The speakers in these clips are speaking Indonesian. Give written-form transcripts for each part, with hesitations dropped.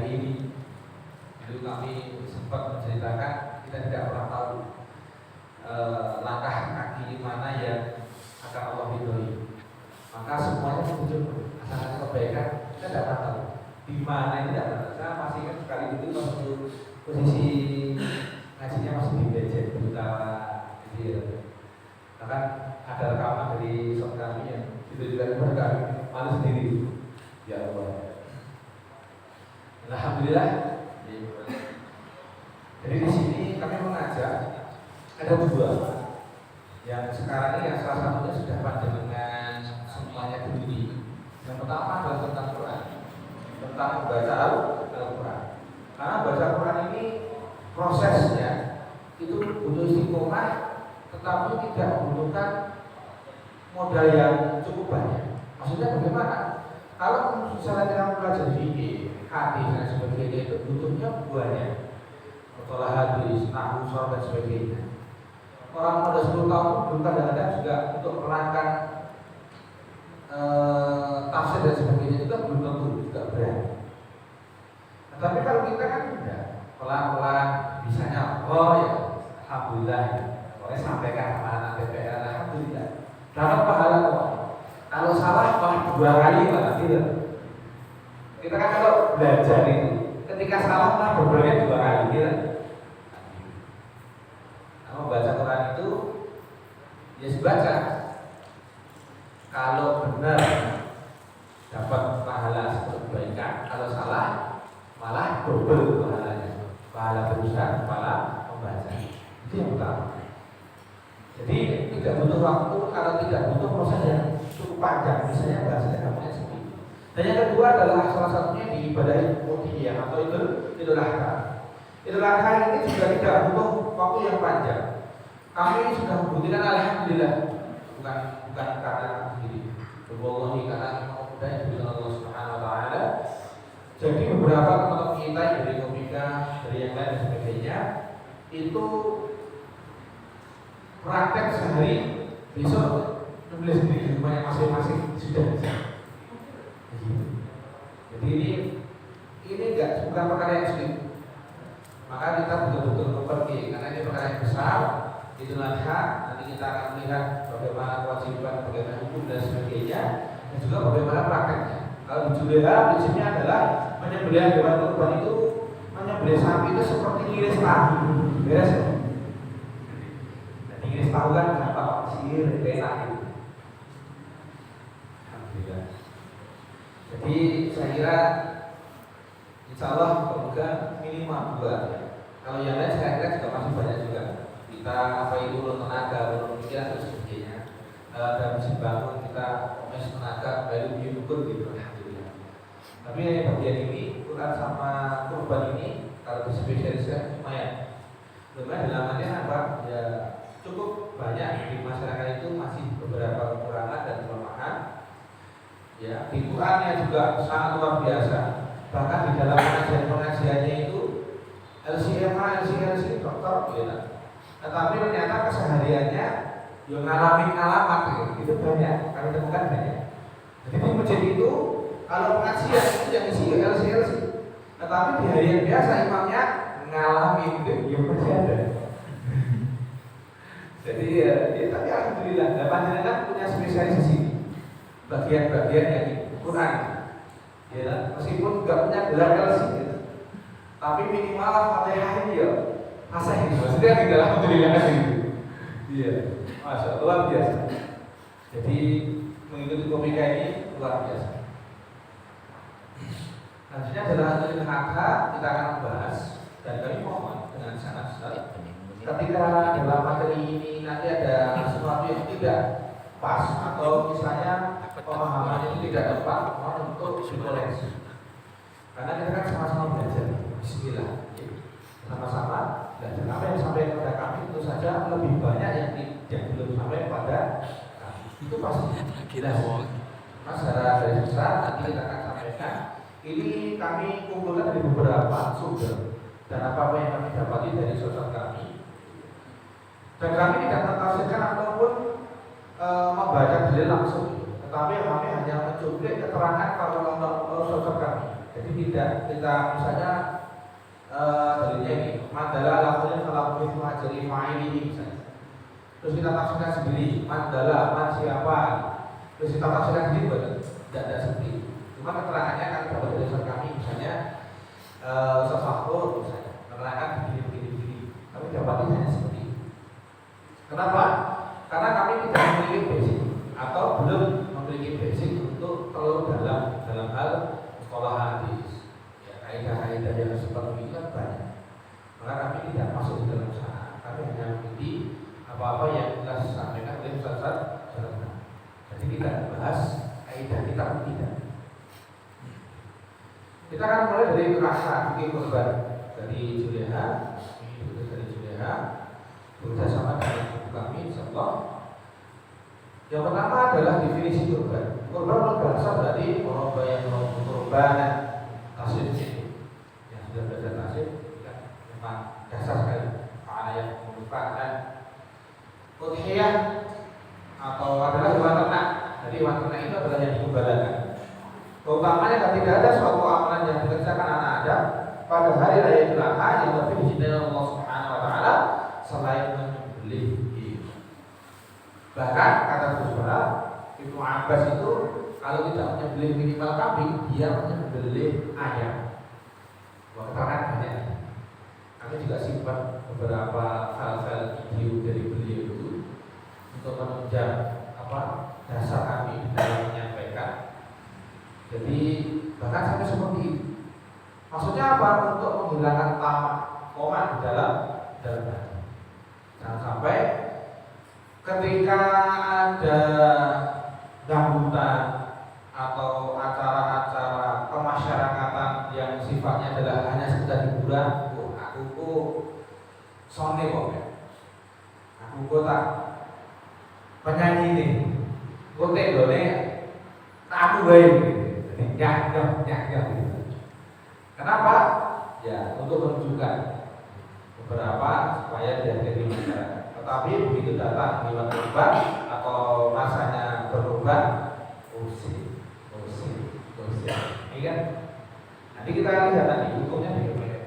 hari ini. Dulu kami sempat menceritakan kita tidak pernah tahu langkah kaki mana yang akan Allah ridhoi. Maka semuanya muncul asal kebaikan kita tidak pernah tahu di mana ini tidak pernah. Saya masih ingat sekali itu waktu posisi ngajinya masih di BJ Buta gitu. Bahkan ada rekaman dari sok kami yang ditujukan kepada kami malu sendiri. Ya Allah. Alhamdulillah. Jadi di sini kami mengajak ada dua yang sekarang ini yang salah satunya sudah panjenengan semuanya berdiri. Yang pertama adalah tentang Quran, tentang membaca Al-Quran. Karena baca Quran ini prosesnya itu butuh istiqomah, tetapi tidak membutuhkan modal yang cukup banyak. Maksudnya bagaimana? Kalau misalnya kita belajar fikih, hadis dan sebagainya itu butuhnya banyak. Mutolaah hadis, nahwu, sharh dan sebagainya. Orang pada 10 tahun belum kadang-kadang juga untuk menerangkan tafsir dan sebagainya juga belum tentu juga berani. Nah, tapi kalau kita kan tidak pelan-pelan, bisanya oh ya, alhamdulillah. Boleh sampaikan sama anak DPR, alhamdulillah. Dapat pahala kok. Kalau salah malah 2 kali malah gitu. Kita kan kalau belajar itu ketika salah malah berbelit 2 kali gitu. Nah, membaca Quran itu ya baca. Kalau benar dapat pahala seperti kebaikan, kalau salah malah double pahalanya. Pahala berusaha, pahala membaca. Itu yang utama. Jadi tidak butuh waktu, kalau tidak butuh proses yang cukup panjang, misalnya bahasanya gampangnya seperti itu. Dan yang kedua adalah salah satunya di ibadah Udhiyah atau Idul Adha. Idul Adha ini juga tidak butuh waktu yang panjang. Kami sudah membuktikan alhamdulillah, bukan karena sendiri. Wallahi karena memang mudah yang diberikan Allah Subhanahu wa taala. Jadi beberapa teman-teman kita yang dari Komika, dari yang lain dan sebagainya itu praktek sehari, besok nulis sendiri di rumahnya masing-masing sudah bisa. Jadi ini enggak bukan perkara yang sulit. Maka kita betul-betul mempergi karena ini perkara yang besar. Idul Adha nanti kita akan melihat bagaimana kewajiban, bagaimana hukum dan sebagainya, dan juga bagaimana prakteknya. Kalau di Juleha prinsipnya adalah menyembelih hewan kurban itu, menyembelih sapi itu seperti ngiris tahu, beres ya? Ngiris tahu kan apa sihir enak itu. Alhamdulillah. Jadi saya kira insya Allah semoga minimal 2. Kalau yang lain saya kira juga masih banyak juga. Kita apa itu tenaga, pikiran dan sebagainya. Dan musim bangun kita mes tenaga, baru diukur gitu. Alhamdulillah. Tapi bagian ini Quran sama kurban ini kalau dispesialiskan lumayan. Lumayan dalam apa? Ya cukup banyak di masyarakat itu masih beberapa kekurangan dan kelemahan. Ya, di Qurannya juga sangat luar biasa. Bahkan di dalam pengajiannya itu LC dokter gitu. Tetapi ternyata kesehariannya yang ngalamin alamat gitu banyak. Kami temukan banyak. Jadi di masjid itu kalau pengajian itu yang isi LC. Tetapi di hari yang biasa imamnya ngalamin yang masih ada. Jadi ya tapi alhamdulillah, panjenengan punya spesialis di sini. Bagian-bagian yang di Quran. Ya, meskipun nggak punya gelar LC, gitu. Tapi minimal Fatihah ya masa ini maksudnya tidak alhamdulillah gitu. Iya, masya Allah luar biasa. Jadi mengikuti komika ini luar biasa. Nantinya adalah Idul Adha kita akan membahas dan kami mohon dengan sangat sekali. Ketika dalam materi ini nanti ada sesuatu yang tidak pas atau misalnya pemahaman itu tidak tepat, mohon untuk dikoreksi. Karena kita kan sama-sama belajar. Bismillah. Sama-sama belajar. Apa yang sampai kepada kami itu saja lebih banyak yang belum sampai kepada kami. Itu pasti. Kita secara garis besar nanti kita akan sampaikan. Ini kami kumpulkan dari beberapa sumber dan apa yang kami dapati dari sosok kami. Dan kami tidak mentafsirkan ataupun membaca dalil langsung, tetapi kami hanya mencuplik keterangan para ulama sosok kami. Jadi tidak kita misalnya dalilnya ini mandala lakunya kalau begitu ajari fa'il ini misalnya. Terus kita tafsirkan sendiri mandala man siapa. Terus kita tafsirkan sendiri betul. Tidak ada seperti itu. Cuma keterangannya kan dapat dari Ustaz kami misalnya sesuatu misalnya menerangkan begini. Kami dapatnya hanya seperti itu. Kenapa? Karena kami tidak memiliki basic atau belum memiliki basic untuk terlalu dalam hal sekolah hadis. Ya, kaidah-kaidah yang seperti ini kan banyak. Maka kami tidak masuk di dalam sana. Kami hanya mengikuti apa-apa yang telah disampaikan oleh Ustaz. Jadi kita bahas kaidah kita tidak. Kita akan mulai dari kerasa bikin korban dari Juleha, bekerjasama dengan ibu kami, insyaallah. Yang pertama adalah definisi korban. Korban berasal dari yang korban tasib ini. Yang sudah belajar tasib, memang dasar sekali. Mana yang merupakan udhiyah atau adalah hewan ternak. Jadi hewan ternak itu adalah yang dikembalakan. Utamanya tidak ada suatu amalan yang dikerjakan anak Adam pada hari raya Idul Adha yang lebih dicintai Allah Subhanahu wa taala selain menyembelih. Bahkan kata Rasulullah Ibnu Abbas itu kalau tidak menyembelih minimal kambing, dia menyembelih ayam. Wah, keterangan banyak. Kami juga simpan beberapa file-file video dari beliau itu untuk menunjang dasar kami dalam menyampaikan. Jadi bahkan sampai seperti itu. Maksudnya apa? Untuk menghilangkan tamak koma di dalam hati. Jangan sampai ketika ada dangdutan atau acara-acara kemasyarakatan yang sifatnya adalah hanya sekedar hiburan, aku sone kok ya. Aku tak penyanyi nih. Kok tendone aku wae. Ya. Kenapa? Ya, untuk menunjukkan beberapa supaya dihadiri masyarakat. Tetapi begitu datang hewan kurban atau masanya berkurban, usir. Ini kan? Nanti kita lihat nanti hukumnya bagaimana.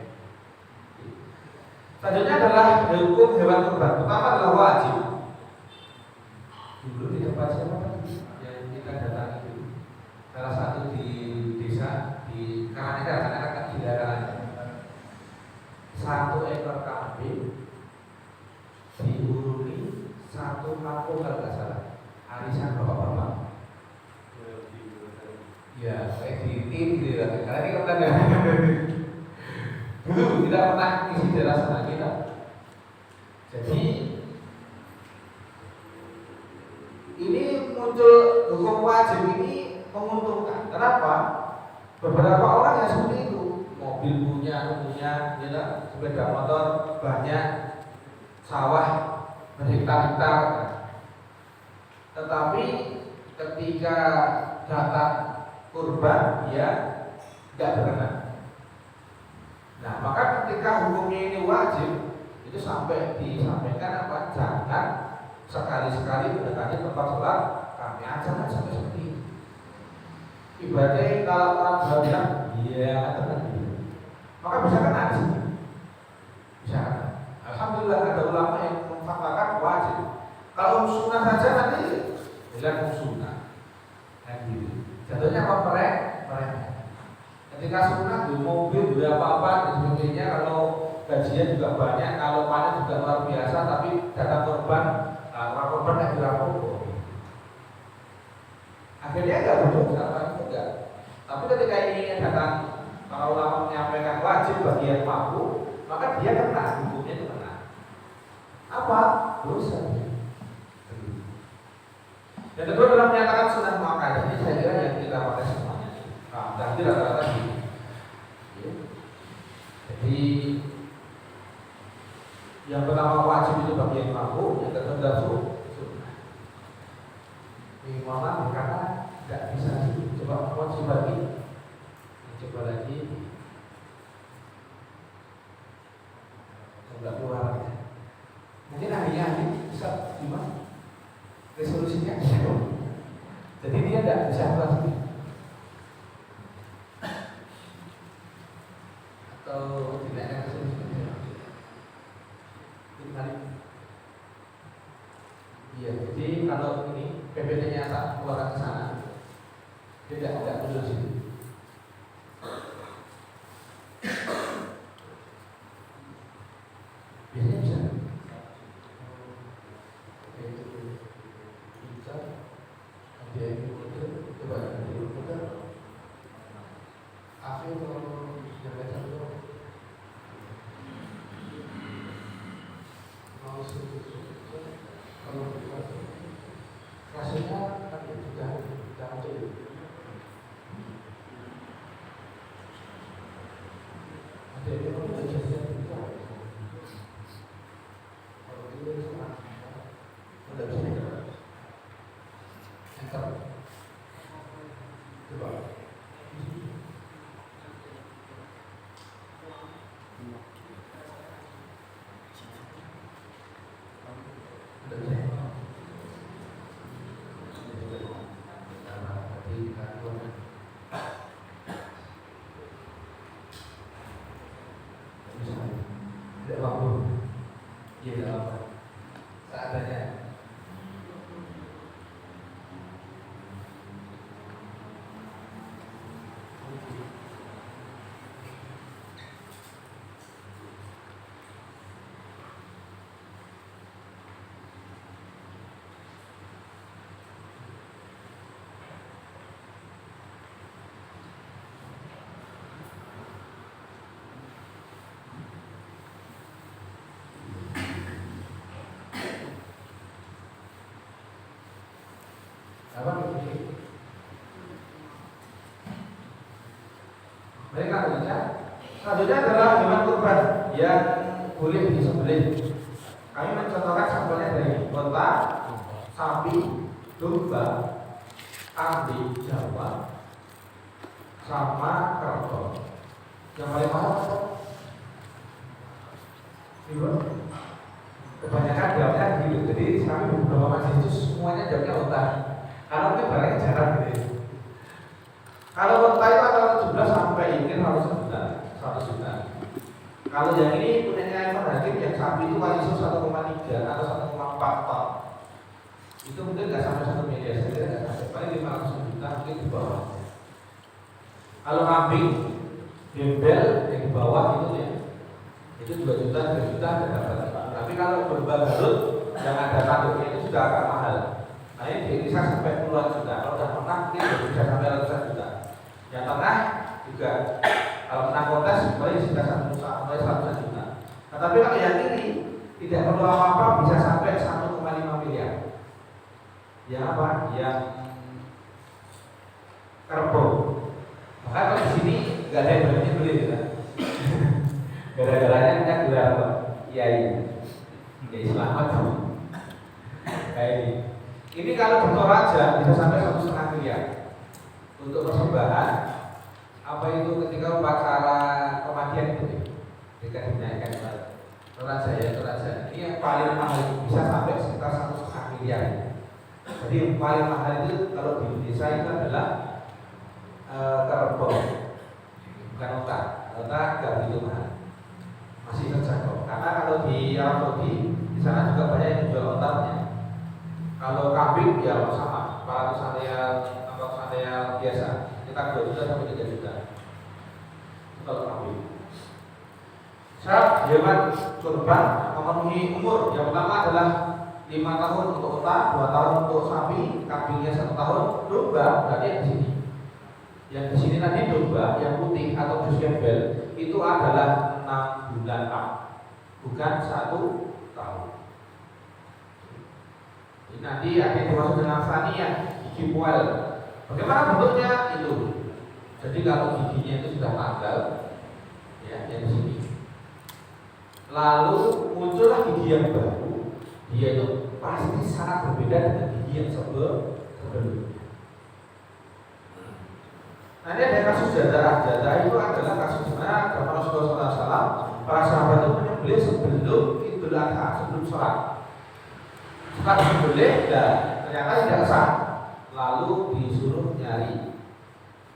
Selanjutnya adalah hukum hewan kurban. Pertama adalah wajib. Dulu di tempat siapa yang kita datangi dulu? Salah satu di desa di Karanganyar, karena di daerah 1 ekor kambing diuruni 1 kampung kalau nggak salah. Arisan bapak-bapak. Ya, kayak di TV gitu. Karena ini kan dulu tidak pernah isi daerah sana kita. Jadi ini muncul hukum wajib ini menguntungkan. Kenapa? Beberapa orang yang seperti itu, mobil punya, sepeda motor banyak, sawah berhektar-hektar. Tetapi ketika datang kurban, dia tidak berkenan. Nah, maka ketika hukumnya ini wajib, itu sampai disampaikan jangan sekali-sekali mendekati tempat sholat kami aja sampai seperti itu. Ibaratnya kalau orang Jawa bilang, iya, maka bisa kena di sini. Bisa kena. Alhamdulillah ada ulama yang memfatwakan wajib. Kalau sunnah saja nanti bilang sunnah. Gitu. Jatuhnya apa mereka? Ketika sunnah di mobil, di apa-apa dan sebagainya, kalau gajinya juga banyak, kalau panen juga luar biasa, tapi datang korban yang dirapuk. Akhirnya enggak butuh sekarang itu enggak. Tapi ketika ini datang para ulama menyampaikan wajib bagi yang mampu, maka dia kena, hukumnya itu kena. Apa? Dosa. Dan kedua adalah menyatakan sunnah muakkadah. Ini saya kira yang kita pakai semuanya. Tapi rata-rata gitu. Jadi yang pertama wajib itu bagi yang mampu, yang kedua adalah sunnah. Mohon karena tidak bisa coba wajib lagi, coba lagi, coba keluar. Mungkin ahli bisa gimana? Resolusinya jadi dia tidak bisa lagi. atau tidak akan kesini. Iya, jadi kalau ini PPT-nya tak keluar ke sana, tidak perlu sini. Biasanya bisa. Oke, itu bisa. Ada yang ikut, coba ada yang ikut. Aku kalau sudah baca dulu, mau kalau rasanya kan sudah muncul. Ada yang mau belajar juga. Kalau itu sama, udah bisa enter. Coba. Tidak mampu, ya tidak apa, seadanya. Apa ini? Mereka berbicara. Selanjutnya adalah hewan kurban yang boleh disembelih. Kami mencontohkan sampelnya dari unta, sapi, domba, kambing Jawa, sama kerbau. Yang paling mahal apa? Kebanyakan jawabnya gitu. Jadi kami beberapa masjid itu semuanya jawabnya unta. Karena mungkin barangnya jarang gitu. Kalau unta itu antara 17 sampai mungkin 100 juta. Kalau yang ini punyanya Ivan Hakim yang sapi itu waliso 1,3 atau 1,4 ton. Itu mungkin nggak sampai 1 miliar, saya kira nggak sampai. Paling 500 juta mungkin di bawah. Kalau kambing, gembel yang di bawah itu 2 juta, 3 juta ada dapat. Tapi kalau domba Garut yang ada tanduknya itu sudah agak mahal. Nah ini bisa sampai puluhan juta. Kalau udah menang mungkin bisa sampai ratusan juta. Yang tengah juga kalau menang kontes paling bisa sampai 100 juta. Nah, tapi kalau yang ini tidak perlu apa-apa bisa sampai 1,5 miliar. Yang apa? Yang kerbau. Maka kalau di sini nggak ada yang berani beli ya. Gara-garanya kita gelar apa? Kiai selamat. Kayak ini. Ini kalau di Toraja bisa sampai 1,5 miliar untuk persembahan. Apa itu ketika upacara kematian itu ketika dinaikkan Toraja ini yang paling mahal bisa sampai sekitar 1,5 miliar. Jadi yang paling mahal itu kalau di Indonesia itu adalah kerbau, bukan unta. Unta nggak begitu mahal, masih terjangkau. Karena kalau di Arab Saudi di sana juga banyak yang jual untanya. Kalau kambing ya sama, 400 real atau real biasa, kita 2 juta sampai 3 juta. Itu kalau kambing. Syarat hewan kurban memenuhi umur. Yang pertama adalah 5 tahun untuk unta, 2 tahun untuk sapi, kambingnya 1 tahun, domba berarti yang di sini. Yang di sini tadi domba yang putih atau jus gembel itu adalah 6 bulan Pak, bukan 1 tahun. Ini nanti ada yang termasuk dengan saniyah, gigi poel. Bagaimana bentuknya itu? Jadi kalau giginya itu sudah tanggal, ya yang di sini. Lalu muncullah gigi yang baru, dia itu pasti sangat berbeda dengan gigi yang sebelumnya. Nah ini ada kasus jadah. Jadah itu adalah kasus di mana zaman Rasulullah SAW para sahabat itu menyembelih sebelum Idul Adha, sebelum sholat. Setelah disembelih dan ternyata tidak sah, lalu disuruh nyari.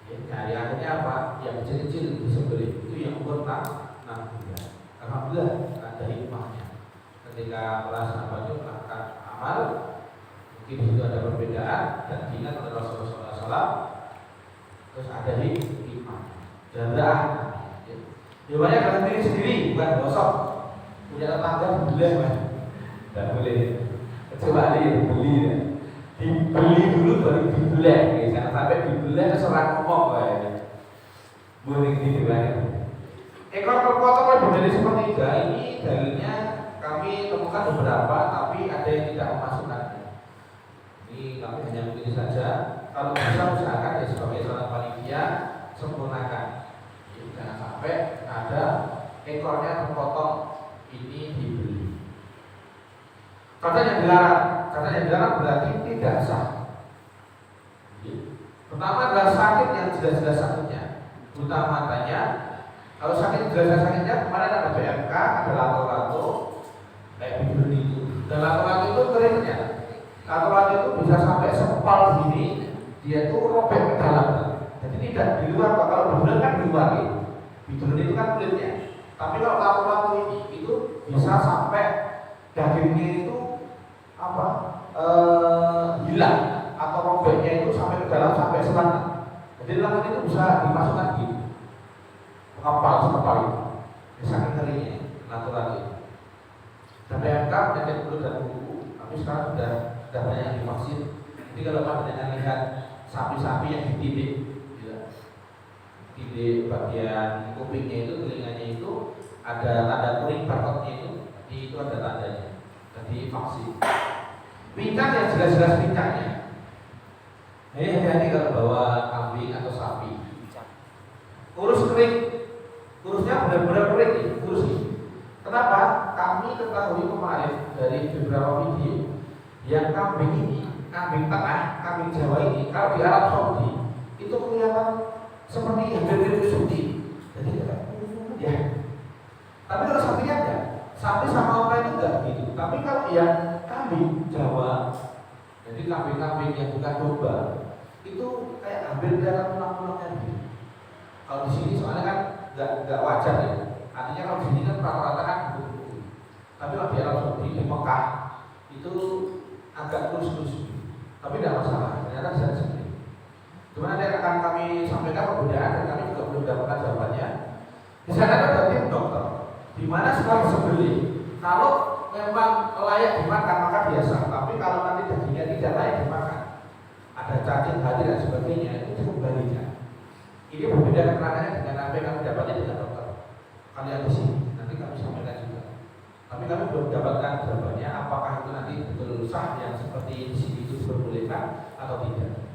Ya, nyari akhirnya apa? Yang kecil-kecil disembelih itu yang umur 6 bulan. Alhamdulillah ada hikmahnya. Ketika para sahabat itu melakukan amal, mungkin di situ ada perbedaan dan diingat oleh Rasulullah SAW. Terus ada hikmah, jarak. Jawabannya kalian pilih sendiri, bukan gosok. Punya tetangga boleh, mas? Tidak boleh. Kecuali beli ya. Dibeli dulu baru dibeli. Jangan sampai dibeli seorang ngomong kayaknya. Boleh gitu. Ekor terpotong lebih dari sepertiga ini dalilnya kami temukan beberapa, tapi ada yang tidak memasukkannya. Ini kami hanya begini saja. Kalau bisa usahakan ya sebagai seorang panitia sempurnakan. Jangan sampai ada ekornya terpotong ini dibeli. Kata yang dilarang berarti tidak sah. Pertama adalah sakit yang jelas-jelas sakitnya, buta matanya. Kalau sakit jelas sakitnya, kemarin ada BMK, ada lato-lato, kayak bibir itu. Dan lato-lato itu keringnya, lato-lato itu bisa sampai sepal gini, dia itu robek ke dalam. Jadi tidak di luar, kalau benar kan di luar gitu. Bibir itu kan kulitnya. Tapi kalau lato-lato ini itu bisa sampai dagingnya itu hilang atau robeknya itu sampai ke dalam sampai selatan. Jadi lato itu bisa dimasukkan gitu. Kapal itu saking keringnya natural itu. Dan PMK penyakit mulut dan kuku, tapi sekarang sudah banyak yang divaksin. Jadi kalau kalian lihat sapi-sapi yang dididik, titik bagian kupingnya itu, telinganya itu ada tanda kuning barcode-nya itu ada tandanya. Jadi vaksin. Pincang yang jelas-jelas pincangnya. Hati-hati kalau bawa kambing atau sapi. Urus kering. Urusnya benar-benar kering, urus ini. Kenapa? Kami ketahui kemarin dari beberapa video yang kambing ini, kambing tengah, kambing Jawa ini, kalau di Arab Saudi itu kelihatan seperti hampir seperti. Jadi ya. Tapi kalau sapinya enggak, sapi sama orang itu enggak gitu. Tapi kalau yang kambing Jawa, jadi kambing-kambing yang bukan domba, itu kayak hampir kelihatan tulang-tulangnya gitu. Kalau di sini soalnya kan nggak wajar ya. Artinya kalau di sini kan rata-rata kan buku. Tapi kalau di Arab Saudi di Mekah itu agak kurus-kurus. Tapi tidak masalah. Ternyata bisa seperti. Cuma nanti akan kami sampaikan perbedaan dan kami juga belum dapatkan jawabannya. Di sana ada tim dokter. Di mana setelah disembelih, kalau memang layak dimakan maka biasa. Tapi kalau nanti dagingnya tidak layak dimakan, ada cacing, hati dan sebagainya, itu kembalinya. Ini berbeda keterangannya dengan apa yang kami dapatnya dengan dokter. Kalian di sini, nanti kami sampaikan juga. Tapi kami belum mendapatkan jawabannya apakah itu nanti betul sah yang seperti di sini itu diperbolehkan atau tidak.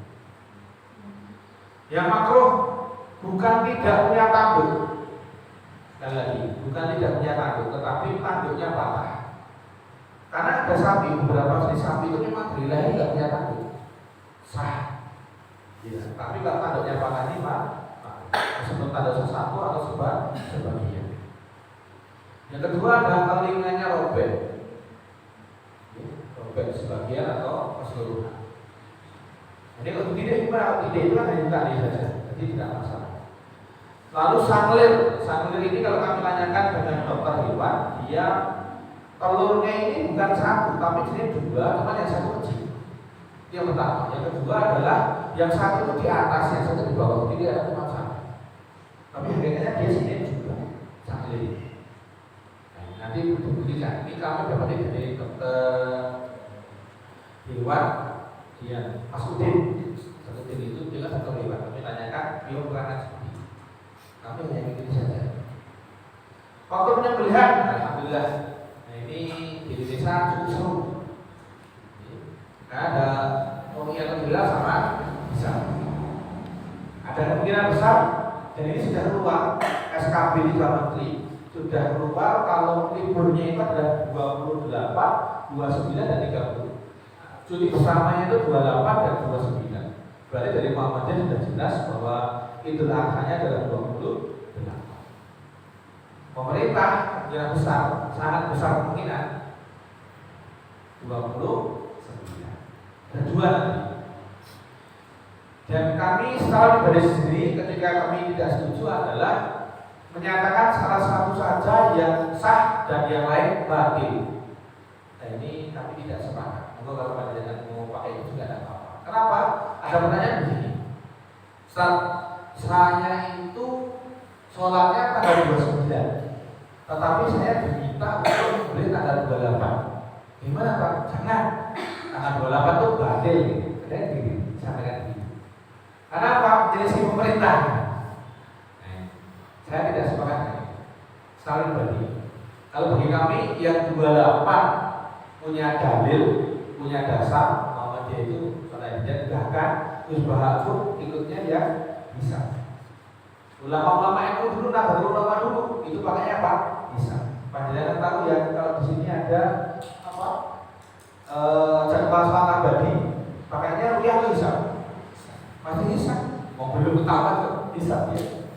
Yang makruh bukan tidak punya tanduk. Sekali lagi, bukan tidak punya tanduk, tetapi tanduknya patah. Karena ada sapi, beberapa jenis sapi itu memang dari lahir tidak punya tanduk. Sah. Ya, tapi kalau tanduknya patah ini disebut tanda sesatu atau sebagian. Yang kedua adalah telinganya robek, sebagian atau keseluruhan. Jadi kalau tidak itu kan hanya tadi saja, jadi tidak masalah. Lalu sanglir ini kalau kami tanyakan dengan dokter hewan, dia telurnya ini bukan satu, tapi jenis dua, cuma yang satu kecil. Yang pertama, yang kedua adalah yang satu itu di atas, yang satu di bawah, jadi ada cuma satu. Tapi hakikatnya dia sini juga sanglir. Nanti buktikan. Ini kami dapat dari dokter hewan, dia Mas Udin itu jelas dokter hewan. Kami tanyakan, dia keterangan seperti ini. Kami hanya begini saja. Waktu penyembelihan, alhamdulillah. Nah ini di Indonesia cukup seru. Ada kemungkinan jelas sama bisa. Ada kemungkinan besar. Dan ini sudah keluar SKB di dalam negeri. Sudah keluar kalau liburnya itu ada 28, 29 dan 30. Cuti bersamanya itu 28 dan 29. Berarti dari Muhammadiyah sudah jelas bahwa Idul Adha-nya adalah 28. Pemerintah kemungkinan besar, sangat besar kemungkinan 29. Dan 2 nanti. Dan kami setelah pribadi sendiri ketika kami tidak setuju adalah menyatakan salah satu saja yang sah dan yang lain batil. Nah ini kami tidak sepakat. Mungkin kalau panjenengan mau pakai itu juga tidak apa-apa. Kenapa? Ada pertanyaan begini. Ustaz, saya itu sholatnya tanggal 29, tetapi saya diminta untuk beli tanggal 28. Gimana Pak? Jangan. Tanggal 28 itu batil. Ada gini, sampaikan gini. Karena apa? Jadi si pemerintah. Saya tidak sepakat. Sekali bagi. Kalau bagi kami yang 28 punya dalil, punya dasar, bahwa dia itu sholat hajat, bahkan usbah pun ikutnya ya bisa. Ulama-ulama itu dulu, nahdlatul ulama dulu itu pakainya apa? Bisa. Panjenengan tahu ya kalau di sini ada apa? Jadwal sholat abadi, pakainya rukyah bisa. Masih bisa. Mau belum ketahuan tuh bisa ya.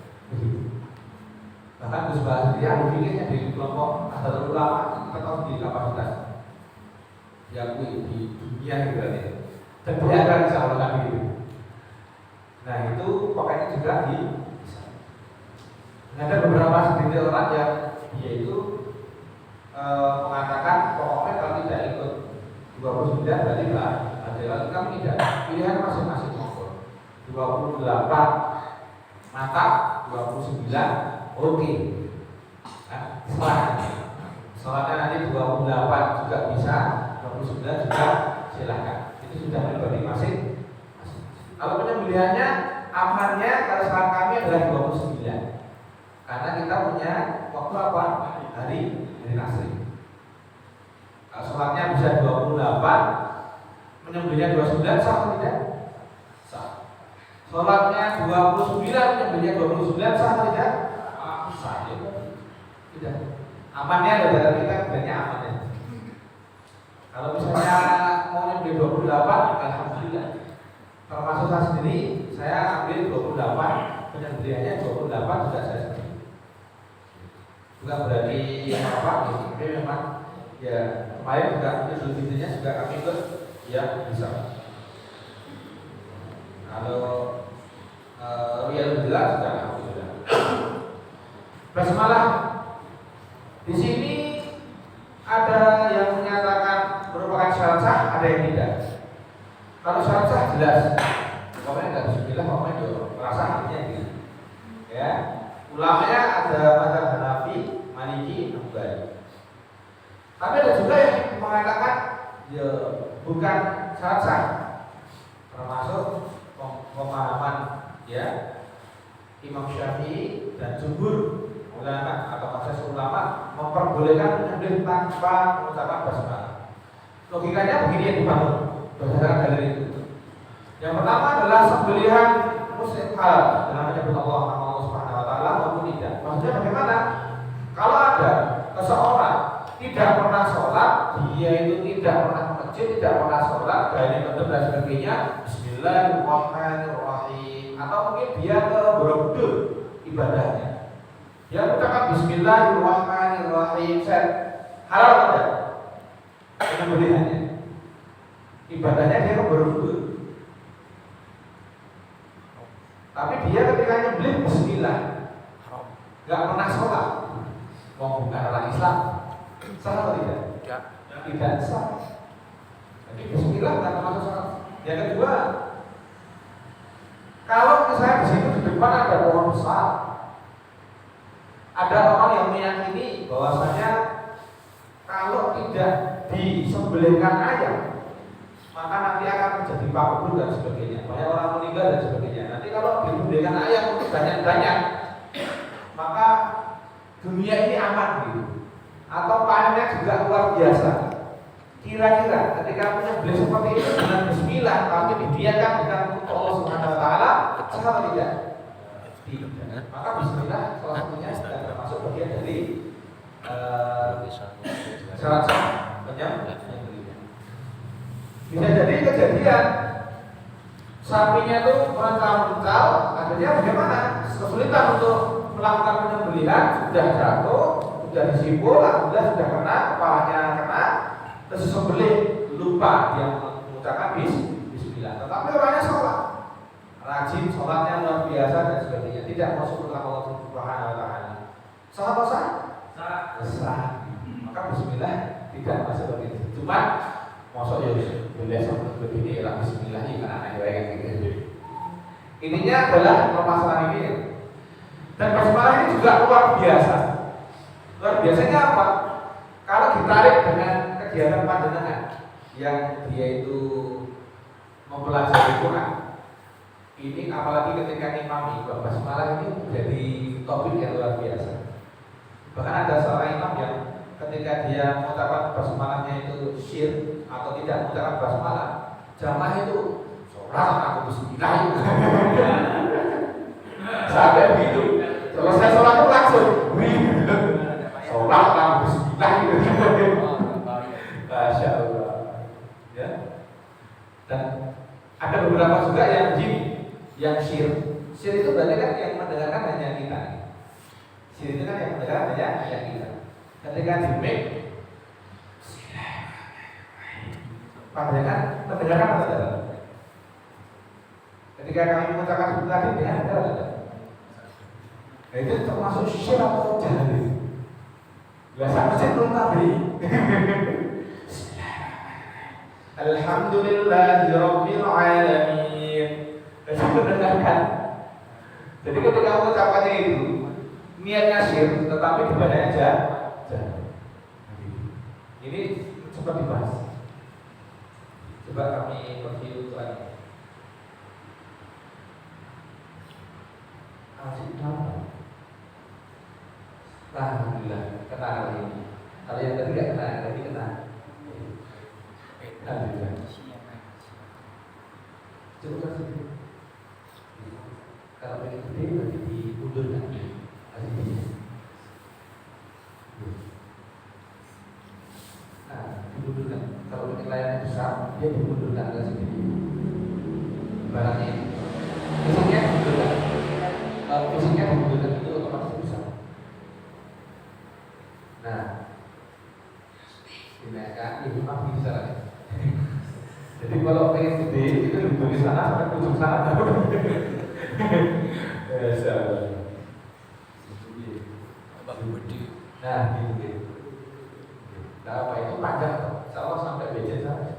Bahkan Gus Bahas dia ahli fikihnya di kelompok nahdlatul ulama atau di kapasitas yang di dunia gitu ya. Dan dia akan bisa melakukan itu. Nah itu pakainya juga di. Ada beberapa segelintir orang yang dia itu mengatakan pokoknya kalau tidak ikut 29 berarti lah. Ada kami tidak, pilihan masing-masing monggo. 28 mantap, 29 oke. Nah, sholatnya nanti 28 juga bisa, 29 juga silahkan. Itu sudah pribadi masing-masing. Kalau penyembelihannya amannya kalau sholat kami adalah 29. Karena kita punya waktu apa? Hari Nasri. Kalau sholatnya bisa 28, menyembelihnya 29 sah atau tidak? Sah. Sholatnya 29, menyembelihnya 29 sah atau tidak? Sah. Tidak. Amannya adalah kita bilangnya amannya. Kalau misalnya mau nyembelih 28, alhamdulillah. Termasuk saya sendiri, saya ambil 28, penyembelihannya 28 sudah saya sendiri. Bukan berarti apa, tapi memang ya kemarin juga idul-fitri juga kami ikut ya bisa. Kalau Riyadul Hilal juga alhamdulillah. Basmalah di sini ada yang menyatakan merupakan syarat sah, ada yang tidak. Kalau syarat sah jelas, pokoknya nggak bismillah, pokoknya itu rasa artinya gitu. Ya, ulamanya ada mazhab Hanafi, Maliki, Hambali. Tapi ada juga yang mengatakan ya bukan syarat sah, termasuk pemahaman ya Imam Syafi'i dan jumhur ulama atau masyarakat ulama memperbolehkan menyembelih tanpa mengucapkan basmalah. Logikanya begini yang dibangun berdasarkan dalil itu. Yang pertama adalah sembelihan muslim halal dengan menyebut Allah Subhanahu wa taala maupun tidak. Maksudnya bagaimana? Kalau ada seseorang tidak pernah sholat, dia itu tidak pernah ke masjid, tidak pernah sholat, gaya bentuk dan sebagainya, Bismillahirrahmanirrahim, atau mungkin dia ke Borobudur ibadahnya, dia mengucapkan Bismillahirrahmanirrahim, halal tidak? Penyembelihannya, ibadahnya dia ke Borobudur. Tapi dia ketika nyembelih Bismillah, nggak pernah sholat, mau bukan orang Islam, sah atau tidak? Tidak sah. Jadi Bismillah nggak termasuk sholat. Yang kedua, kalau misalnya di situ di depan ada pohon besar, ada orang yang meyakini bahwasanya kalau tidak disembelihkan ayam, maka nanti akan menjadi pakbul dan sebagainya. Banyak orang meninggal dan sebagainya. Nanti kalau disembelihkan ayam untuk banyak-banyak, maka dunia ini aman gitu. Atau panennya juga luar biasa. Kira-kira ketika menyembelih seperti itu dengan Bismillah, tapi dibiarkan dengan Allah Subhanahu wa taala, sah atau tidak? Tidak. Maka Bismillah salah satunya dan termasuk bagian dari syarat sah penyembelihan. Bisa jadi kejadian sapinya itu merental-rental, akhirnya bagaimana? Kesulitan untuk melakukan penyembelihan, sudah jatuh, sudah disimpul, alhamdulillah sudah kena, kepalanya kena, terus sembelih lupa dia mengucapkan Bismillah. Tetapi orangnya sholat, rajin sholatnya luar biasa dan sebagainya, tidak masuk ke Allah Subhanahu wa taala. Sah atau sah? Sah. Sah. Maka bismillah tidak masuk ke itu. Cuma masuk ya besok begini lah bismillah ini kan aneh kayak gitu. Intinya adalah permasalahan ini. Dan basmalah ini juga luar biasa. Luar biasanya apa? Kalau ditarik dengan kegiatan panjenengan yang dia itu mempelajari Quran, ini apalagi ketika imami, basmalah ini menjadi topik yang luar biasa. Bahkan ada seorang imam yang ketika dia mengucapkan basmalahnya itu syir atau tidak mengucapkan basmalah, jamaah itu sholat aku bismillah. Sampai begitu. Selesai sholat itu langsung sholat aku bismillah gitu. Masya Allah. Ya. Dan ada beberapa juga yang begini, yang syir. Syir itu berarti kan yang mendengarkan hanya kita. Syir itu kan yang mendengarkan hanya kita. Ketika di mic, padahal mendengarkan atau tidak? Ketika kami mengucapkan seperti tadi, dia ada atau tidak? Nah itu termasuk syir atau jahil? Biasa masjid belum tadi. Alhamdulillahirabbil alamin. Jadi mendengarkan. Jadi ketika mengucapkannya itu niatnya syir, tetapi ibadahnya jahil. Ini coba dibahas. Coba kami review lagi. Asik banget. Alhamdulillah, kena kali ini. Kalau yang tadi tidak kena, yang tadi kena. Alhamdulillah. Coba kasih. Kalau pengen gede berarti dimundurkan. Nah, dimundurkan. Kalau pengen layarnya besar, dia dimundurkan ke sini. Barangnya ini. Fisiknya dimundurkan. Kalau fisiknya dimundurkan itu otomatis bisa. Nah, dinaikkan, ini memang bisa. Jadi kalau pengen gede itu di sana sampai ujung sana. Nah, gitu. Nah, apa itu panjang? Kalau sampai becek sana.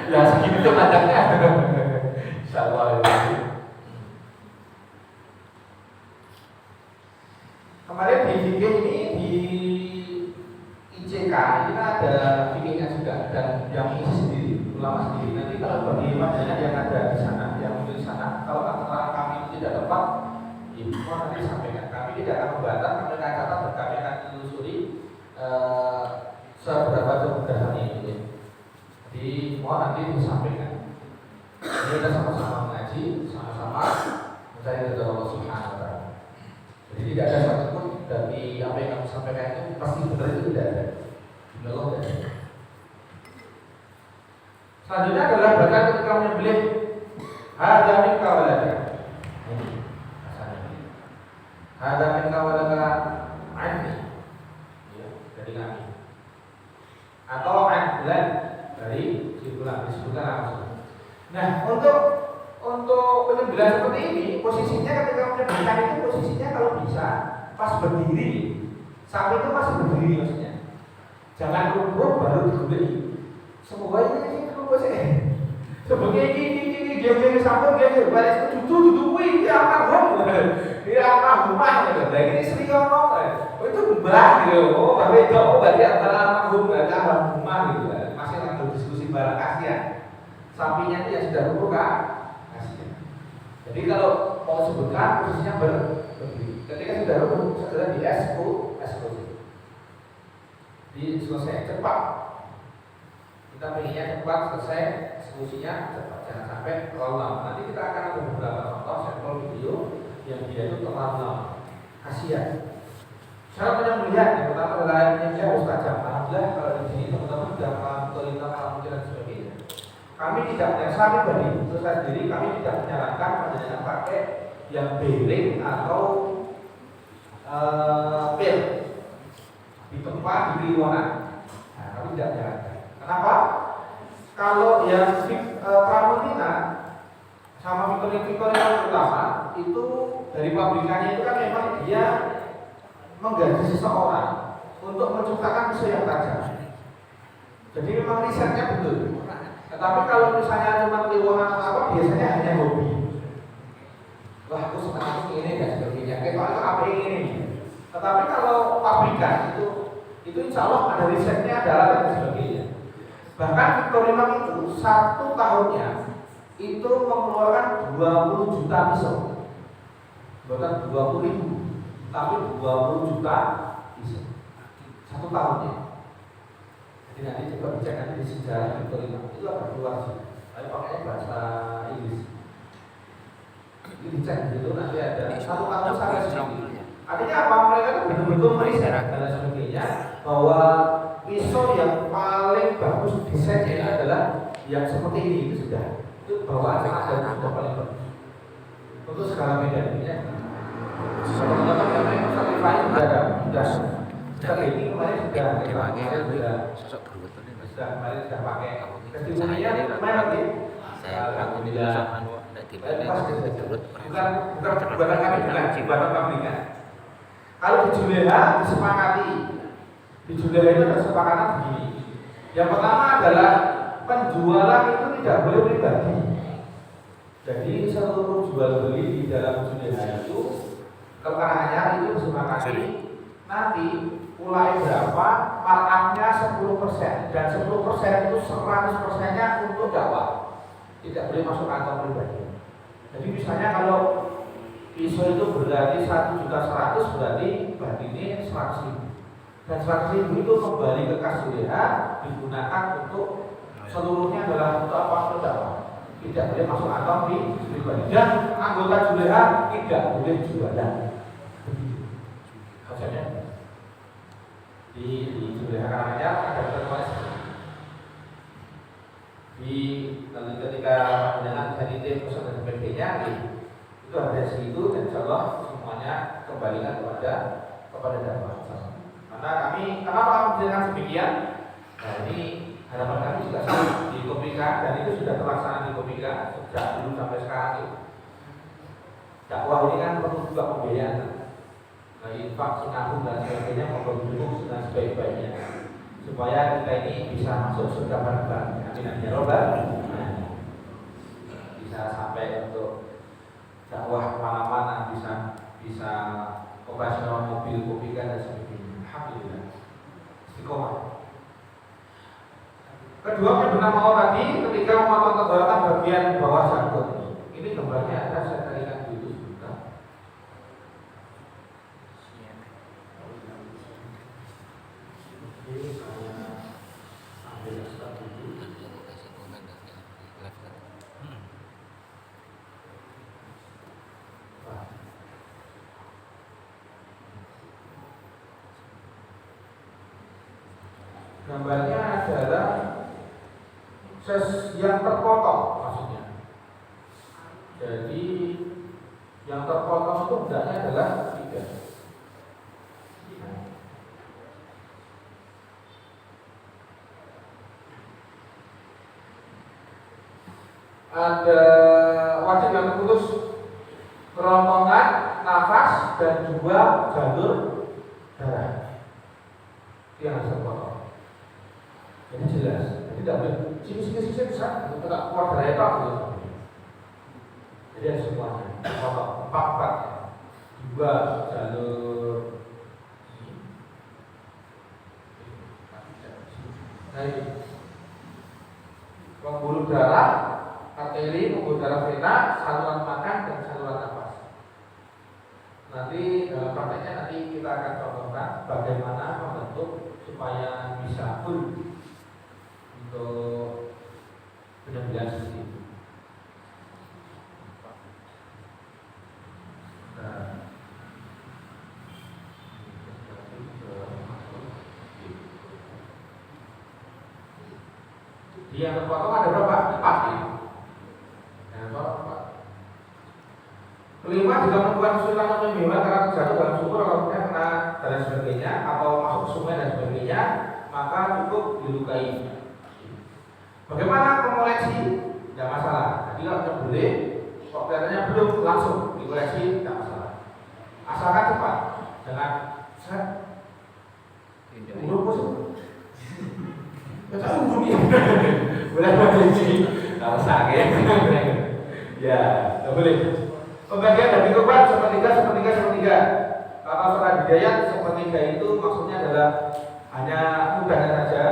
Ya segini tuh panjangnya. Insyaallah itu. Kemarin di fikih ini di ICK kita ada fikihnya juga dan yang isi sendiri, ulama sendiri. Nanti kalau bagi masyarakat yang ada di sana, yang di sana, kalau antara kami itu tidak tepat, ibu nanti sampaikan. Kami tidak akan membantah, kami akan catat dan kami akan telusuri seberapa jauh dasarnya ini. Jadi mohon nanti disampaikan. Kita sama-sama mengaji, sama-sama mencari ridha Allah Subhanahu wa taala. Jadi tidak ada satupun dari apa yang kami sampaikan itu pasti benar, itu tidak ada. Allah tidak ada. Selanjutnya adalah bahkan ketika menyembelih hadza minka walaka. Ini asalnya. Hadza minka walaka anni. Ya, dari kami. Atau an bulan dari si bulan disebutkan langsung. Nah, untuk penyembelihan seperti ini, posisinya ketika menyembelihkan itu posisinya kalau bisa pas berdiri, sapi itu masih berdiri maksudnya. Jangan rumput baru digulai. Semoga ini rumput sih. Semoga ini dia sambung dia balik itu duduk ini apa hom, dia apa rumah gitu. Lagi ini sering ngomong, itu mbah gitu. Oh, berarti berarti antara almarhum dan rumah gitu. Masih lagi diskusi barang kasihan. Sapinya itu yang sudah rumput kan? Kasihan. Jadi kalau mau sebutkan posisinya berdiri. Ketika sudah rumput segera di eksekusi. Selesai cepat. Kita pengennya cepat selesai eksekusinya cepat, jangan sampai terlalu lama. Nanti kita akan ada beberapa contoh sampel video yang dia itu terlalu lama. Kasihan. Cara penyembelihan yang pertama adalah penyembelihan mustajab. Alhamdulillah kalau di sini teman-teman sudah melakukan alhamdulillah dan sebagainya. Kami tidak yang saya pribadi, untuk saya sendiri kami tidak menyarankan dengan pakai yang beling atau pil di tempat di kliwonan. Nah, kami tidak menyarankan. Kenapa? Kalau yang pramutina sama fikir yang utama itu dari pabrikannya itu kan memang dia menggaji seseorang untuk menciptakan pisau yang tajam. Jadi memang risetnya betul. Tetapi kalau misalnya cuma kliwon atau apa, biasanya hanya hobi. Wah, aku senang ini dan sebagainya. Kalau apa ini? Tetapi kalau pabrikan itu insya Allah ada risetnya, adalah dan sebagainya. Bahkan Victorinox itu satu tahunnya itu mengeluarkan 20 juta pisau. Bukan 20.000, tapi 20 juta pisau satu tahunnya. Jadi nanti coba dicek nanti di sejarah Victorinox itu akan keluar sih. Tapi pakainya bahasa Inggris. Jadi dicek gitu nanti ada satu tahun sampai segini. Artinya apa? Mereka itu betul-betul meriset dan sebagainya bahwa pisau yang paling bagus desainnya adalah yang seperti ini itu sudah. Itu bawaan ada sudah paling bagus. Untuk segala medannya. Teman-teman yang certified sudah ada, sudah ini kemarin sudah pakai. Testimoninya lumayan nih. Alhamdulillah. Bukan kami bukan pabrikan. Kalau di Juleha disepakati, di Juleha itu ada kesepakatan begini. Yang pertama adalah penjualan itu tidak boleh pribadi. Jadi seluruh jual beli di dalam Juleha itu keterangannya itu disepakati nanti mulai berapa markup-nya 10% dan 10% itu 100%-nya untuk dakwah. Tidak boleh masuk kantong pribadi. Jadi misalnya kalau pisau itu berarti 1.100.000 berarti batinnya 100.000 dan 100.000 itu kembali ke kas Juleha digunakan untuk seluruhnya adalah untuk apa? Untuk dakwah. Tidak boleh masuk kantong pribadi dan anggota Juleha tidak boleh jualan. Maksudnya di Juleha Karanganyar ada tertulis di nanti ketika panjangan sanitasi pusat dan sebagainya itu ada di situ dan insya Allah semuanya kembalikan kepada dakwah. Karena kenapa kami menjelaskan demikian? Nah ini harapan kami juga sama di Komika dan itu sudah terlaksana di Komika sejak dulu sampai sekarang. Dakwah ini kan perlu juga pembiayaan. Infak, sinabung dan sebagainya memperhubung dengan sebaik-baiknya supaya kita ini bisa masuk surga bareng-bareng. Amin ya robbal alamin. Bisa sampai untuk dakwah kemana-mana, bisa operasional mobil, kopikan dan sebagainya. Alhamdulillah. Istiqomah. Kedua bernama orang tadi ketika memotong tenggorokan bagian bawah janggut. Ini gambarnya ada, saya carikan dulu sebentar. Ini saya ambil start dulu. Gambarnya adalah yang terpotong maksudnya. Jadi yang terpotong itu hendaknya adalah 3. Ada wajib yang terputus kerongkongan, nafas dan 2 jalur darah. Itu yang harus terpotong. Jadi jelas. Jadi tidak boleh sini bisa tidak keluar darah itu gitu. Jadi ada semuanya. Potong 4 2 jalur. Nah, pembuluh darah, arteri, pembuluh darah vena, saluran makan dan saluran nafas. Nanti dalam prakteknya nanti kita akan contohkan bagaimana membentuk supaya bisa full untuk benar-benar seperti itu. Di yang terpotong ada berapa? 4 ya. Yang terpotong 4. Kelima, jika membuat kesulitan untuk hewan karena terjatuh dalam sumur atau kena dan sebagainya atau masuk ke sungai dan sebagainya, maka cukup dilukai. Bagaimana mengoleksi? Tidak masalah. Jadi kalau boleh, kok kelihatannya belum langsung dikoleksi, tidak masalah. Asalkan cepat, jangan Boleh posisi. Kalau sakit. Ya, nggak boleh. Pembagian daging kurban sepertiga. Kalau sholat hidayat sepertiga itu maksudnya adalah hanya mudahnya saja.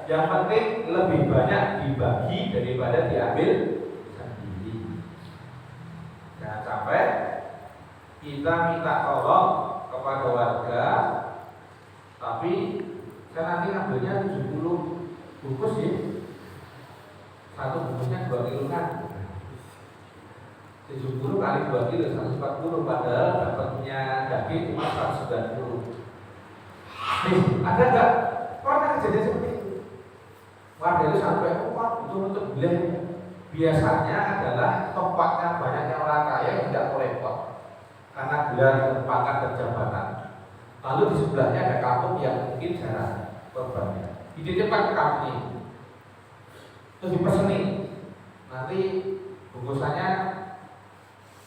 Yang penting lebih banyak dibagi daripada diambil sendiri. Jangan sampai kita minta tolong kepada warga, tapi saya nanti ngambilnya 70 bungkus ya. Satu bungkusnya 2 kilo kan. 70 kali 2 kilo 140, padahal dapatnya daging cuma 190. Nih, ada nggak pernah kejadian seperti itu? Warga itu sampai untuk beli. Biasanya adalah tempatnya banyaknya orang kaya yang tidak repot karena gelar pangkat dan jabatan. Lalu di sebelahnya ada kampung yang mungkin jarang korbannya. Cepat ke kampung ini. Terus dipeseni. Nanti bungkusannya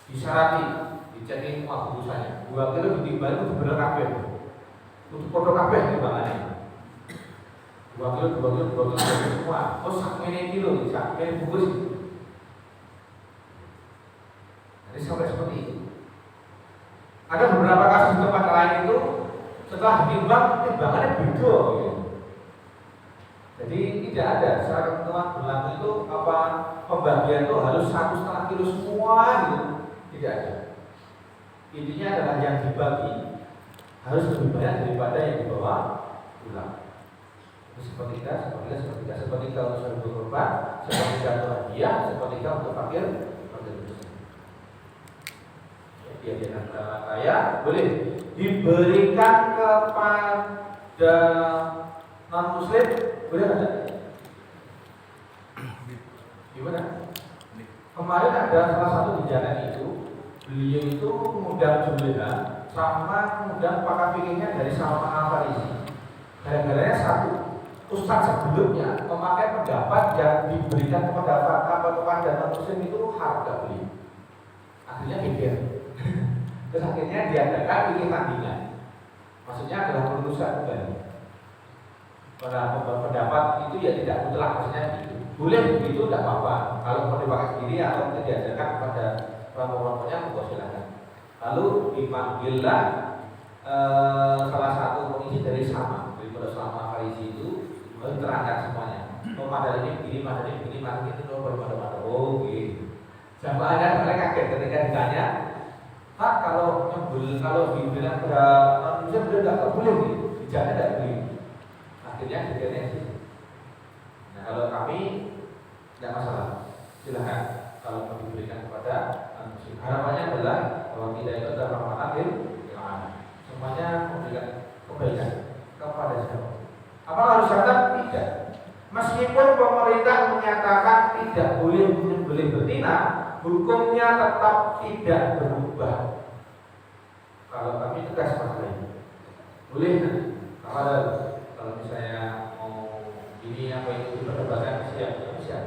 disyarati, dicek semua bungkusannya. 2 kilo ditimbang itu bener kabeh. Untuk foto kabeh timbangannya. 2 kilo semua. Oh sak kilo, sak bungkus. Jadi sampai seperti itu. Ada beberapa kasus di tempat lain itu setelah ditimbang, timbangannya beda gitu. Jadi tidak ada secara ketentuan berlaku itu apa pembagian itu harus 1,5 kilo semua gitu. Tidak ada. Intinya adalah yang dibagi harus lebih banyak daripada yang dibawa pulang. Sepertiga untuk seribu korban, sepertiga untuk hadiah, sepertiga untuk fakir. Dia antara kaya boleh diberikan kepada non muslim, boleh ada? Gimana? Kemarin ada salah satu bijakan itu, beliau itu mengundang juleha sama mengundang pakar fikihnya dari Salman Al-Farisi. Gara-garanya satu, ustaz sebelumnya memakai pendapat yang diberikan kepada non muslim itu harga beli. Akhirnya pikir. Terus akhirnya diadakan bikin tandingan. Maksudnya adalah meluruskan kembali. Pendapat itu ya tidak mutlak, maksudnya begitu. Boleh begitu tidak apa-apa. Kalau mau dipakai sendiri atau tidak diajarkan kepada kelompok-kelompoknya, monggo silakan. Lalu dipanggillah salah satu pengisi dari sama, dari Salman Farisi itu, lalu terangkat semuanya. Oh pada ini begini, pada ini itu pada oh gitu. Jamaahnya mereka kaget ketika ditanya, Pak kalau dibilang pada manusia benar nggak boleh gitu, bicara tidak boleh. Akhirnya sih. Nah kalau kami tidak masalah, silahkan kalau mau diberikan kepada manusia. Harapannya adalah kalau tidak itu adalah rahmatan yang semuanya memberikan kebaikan kepada siapa. Apa harus zakat? Tidak. Meskipun pemerintah menyatakan tidak boleh menyembelih betina, hukumnya tetap tidak berubah. Kalau kami tegas masalah ini, boleh kalau misalnya mau ini apa itu diperdebatkan siap.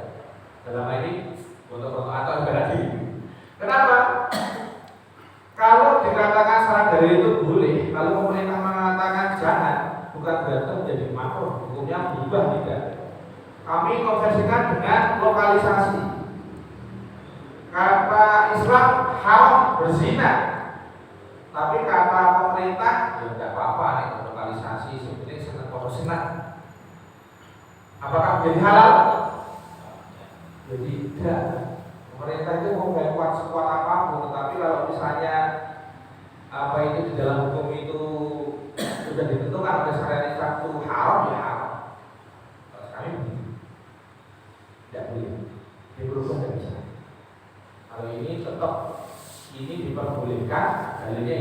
Dalam hal ini untuk atau berarti. Kenapa? Kalau dikatakan saran dari itu boleh, kalau pemerintah mengatakan jangan, bukan berarti menjadi makruh, hukumnya berubah tidak. Kami konversikan dengan lokalisasi. Kata Islam haram berzina, tapi kata pemerintah ya tidak apa-apa nih lokalisasi seperti senang senang. Apakah menjadi halal? Jadi tidak. Pemerintah itu mau kuat sekuat apapun, tetapi kalau misalnya apa itu di dalam hukum itu sudah ditentukan oleh syariat Islam itu haram ya haram. Kalau kami begitu, tidak boleh. Diberubah tidak bisa. Kalau ini tetap ini diperbolehkan dalilnya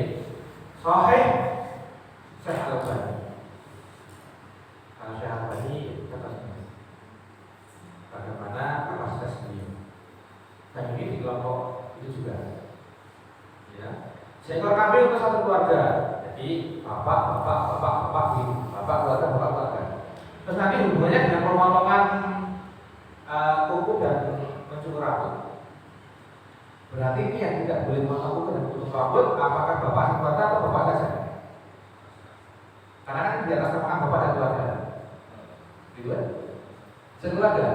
Sahih Syekh Al-Albani. Kalau Syekh Al-Albani bagaimana kapasitas beliau. Dan ini di kelompok itu juga. Ya. Seekor kambing untuk satu keluarga. Jadi bapak gitu. Bapak keluarga. Terus nanti hubungannya dengan pemotongan kuku dan mencukur rambut. Berarti ini yang tidak boleh memotong kuku dan mencukur rambut, apakah bapak keluarga atau bapak saja? Karena kan di atas nama bapak dan keluarga. Gitu kan? Sekeluarga.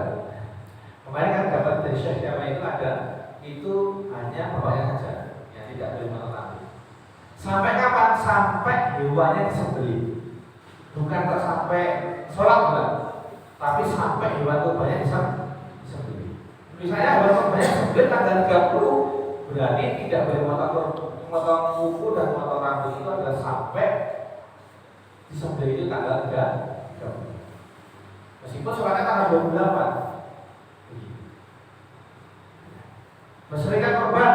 Syekh siapa itu ada, itu hanya bapaknya saja yang tidak boleh mengetahui. Sampai kapan? Sampai hewannya disembelih. Bukan tak sampai sholat bukan, tapi sampai hewan kurbannya disembelih. Misalnya hewan kurbannya disembelih tanggal 30, berarti tidak boleh memotong kuku dan memotong rambut itu adalah sampai disembelih itu tanggal 30. Meskipun sholatnya tanggal 28. Berserikat korban.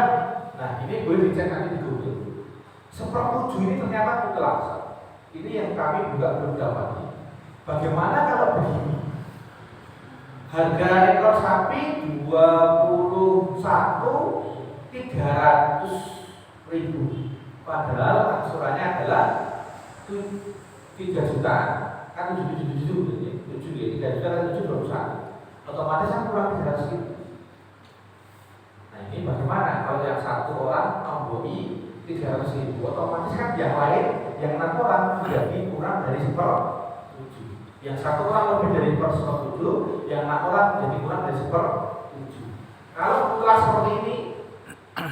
Nah ini boleh dicek nanti di Google. 1/7 ini ternyata mutlak. Ini yang kami juga belum dapati. Bagaimana kalau begini? Harga ekor sapi 21.300.000. Padahal angsurannya adalah 3 juta. Kan 7 3 juta kan 7 otomatis kan kurang 300.000. Nah ini bagaimana kalau yang satu orang membeli 300.000, otomatis kan yang lain, yang 6 orang menjadi kurang dari 1/7. Yang satu orang lebih dari 1/7, yang 6 orang menjadi kurang dari 1/7. Kalau mutlak seperti ini,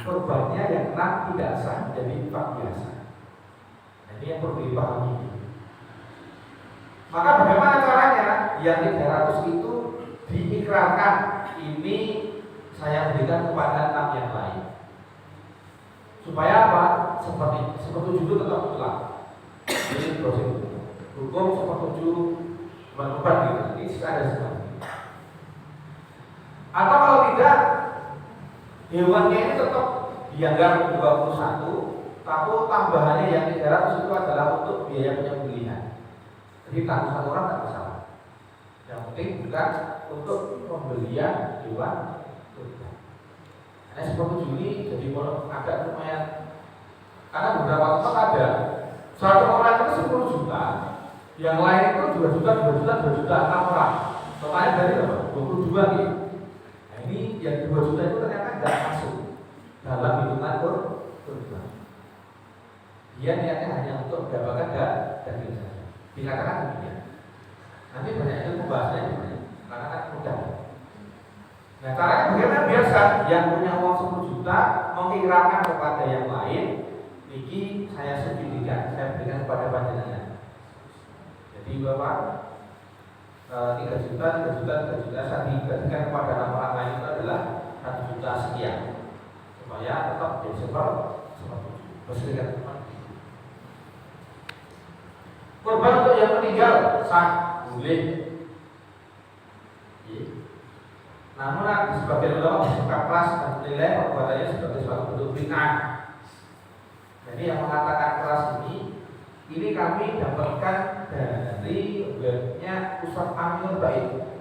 korbannya yang 6 tidak sah, jadi 4 biasa. Nah, ini yang perlu dipahami. Maka bagaimana caranya? Yang 300 itu diikrarkan, ini saya berikan kepada 6 yang lain. Supaya apa? Seperti 1/7 itu tetap mutlak. Jadi proses hukum 1/7 berubah gitu. Ini ada seperti. Atau kalau tidak, hewannya ini tetap dianggap 21, tapi tambahannya yang 300 itu adalah untuk biaya penyembelihan. Jadi tanggung satu orang tak masalah. Yang penting bukan untuk pembelian hewan kurban. Nah 1/7 ini jadi agak lumayan, karena beberapa tempat ada satu orang itu 10 juta, yang lain itu 2 juta, 6 orang. Totalnya dari berapa? 22 gitu. Nah ini yang 2 juta itu ternyata tidak masuk dalam hitungan kurban. Dia niatnya hanya untuk mendapatkan daging saja. Dikatakan demikian. Nanti banyak itu pembahasannya banyak, karena kan mudah. Nah caranya bagaimana? Biasa yang punya uang 10 juta mengikrarkan kepada yang lain, niki saya sendirikan, saya berikan kepada panjenengan. Jadi bapak 3 juta saya diberikan kepada 6 orang lain itu adalah 1 juta sekian, supaya tetap jadi 1/7 berserikat. Korban untuk yang meninggal sah, boleh. Namun sebagian ulama bersikap keras dan menilai perbuatannya sebagai suatu bentuk bid'ah. Jadi yang mengatakan keras ini kami dapatkan dari webnya Ustaz Amir Baik.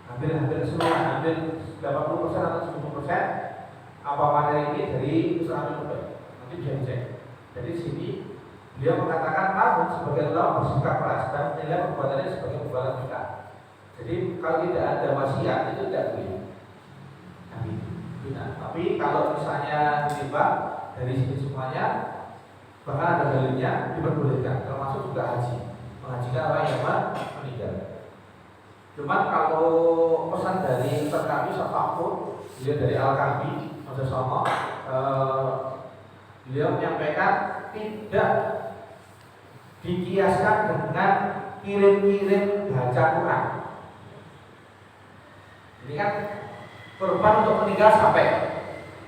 Hampir semua, hampir 80% atau 70% apa materi ini dari Ustaz Amir Baik. Nanti bisa dicek. Jadi sini beliau mengatakan namun sebagian ulama bersikap keras dan menilai perbuatannya sebagai perbuatan bid'ah. Jadi kalau tidak ada wasiat itu tidak boleh. Tapi kalau misalnya ditimbang dari sini semuanya, bahkan ada dalilnya diperbolehkan, termasuk juga haji, menghajikan orang yang meninggal. Cuman kalau pesan dari Ustaz kami Safakun, beliau dari Al-Kahfi, Mas Sama, beliau menyampaikan tidak dikiaskan dengan kirim-kirim baca Quran. Ini kan korban untuk meninggal sampai,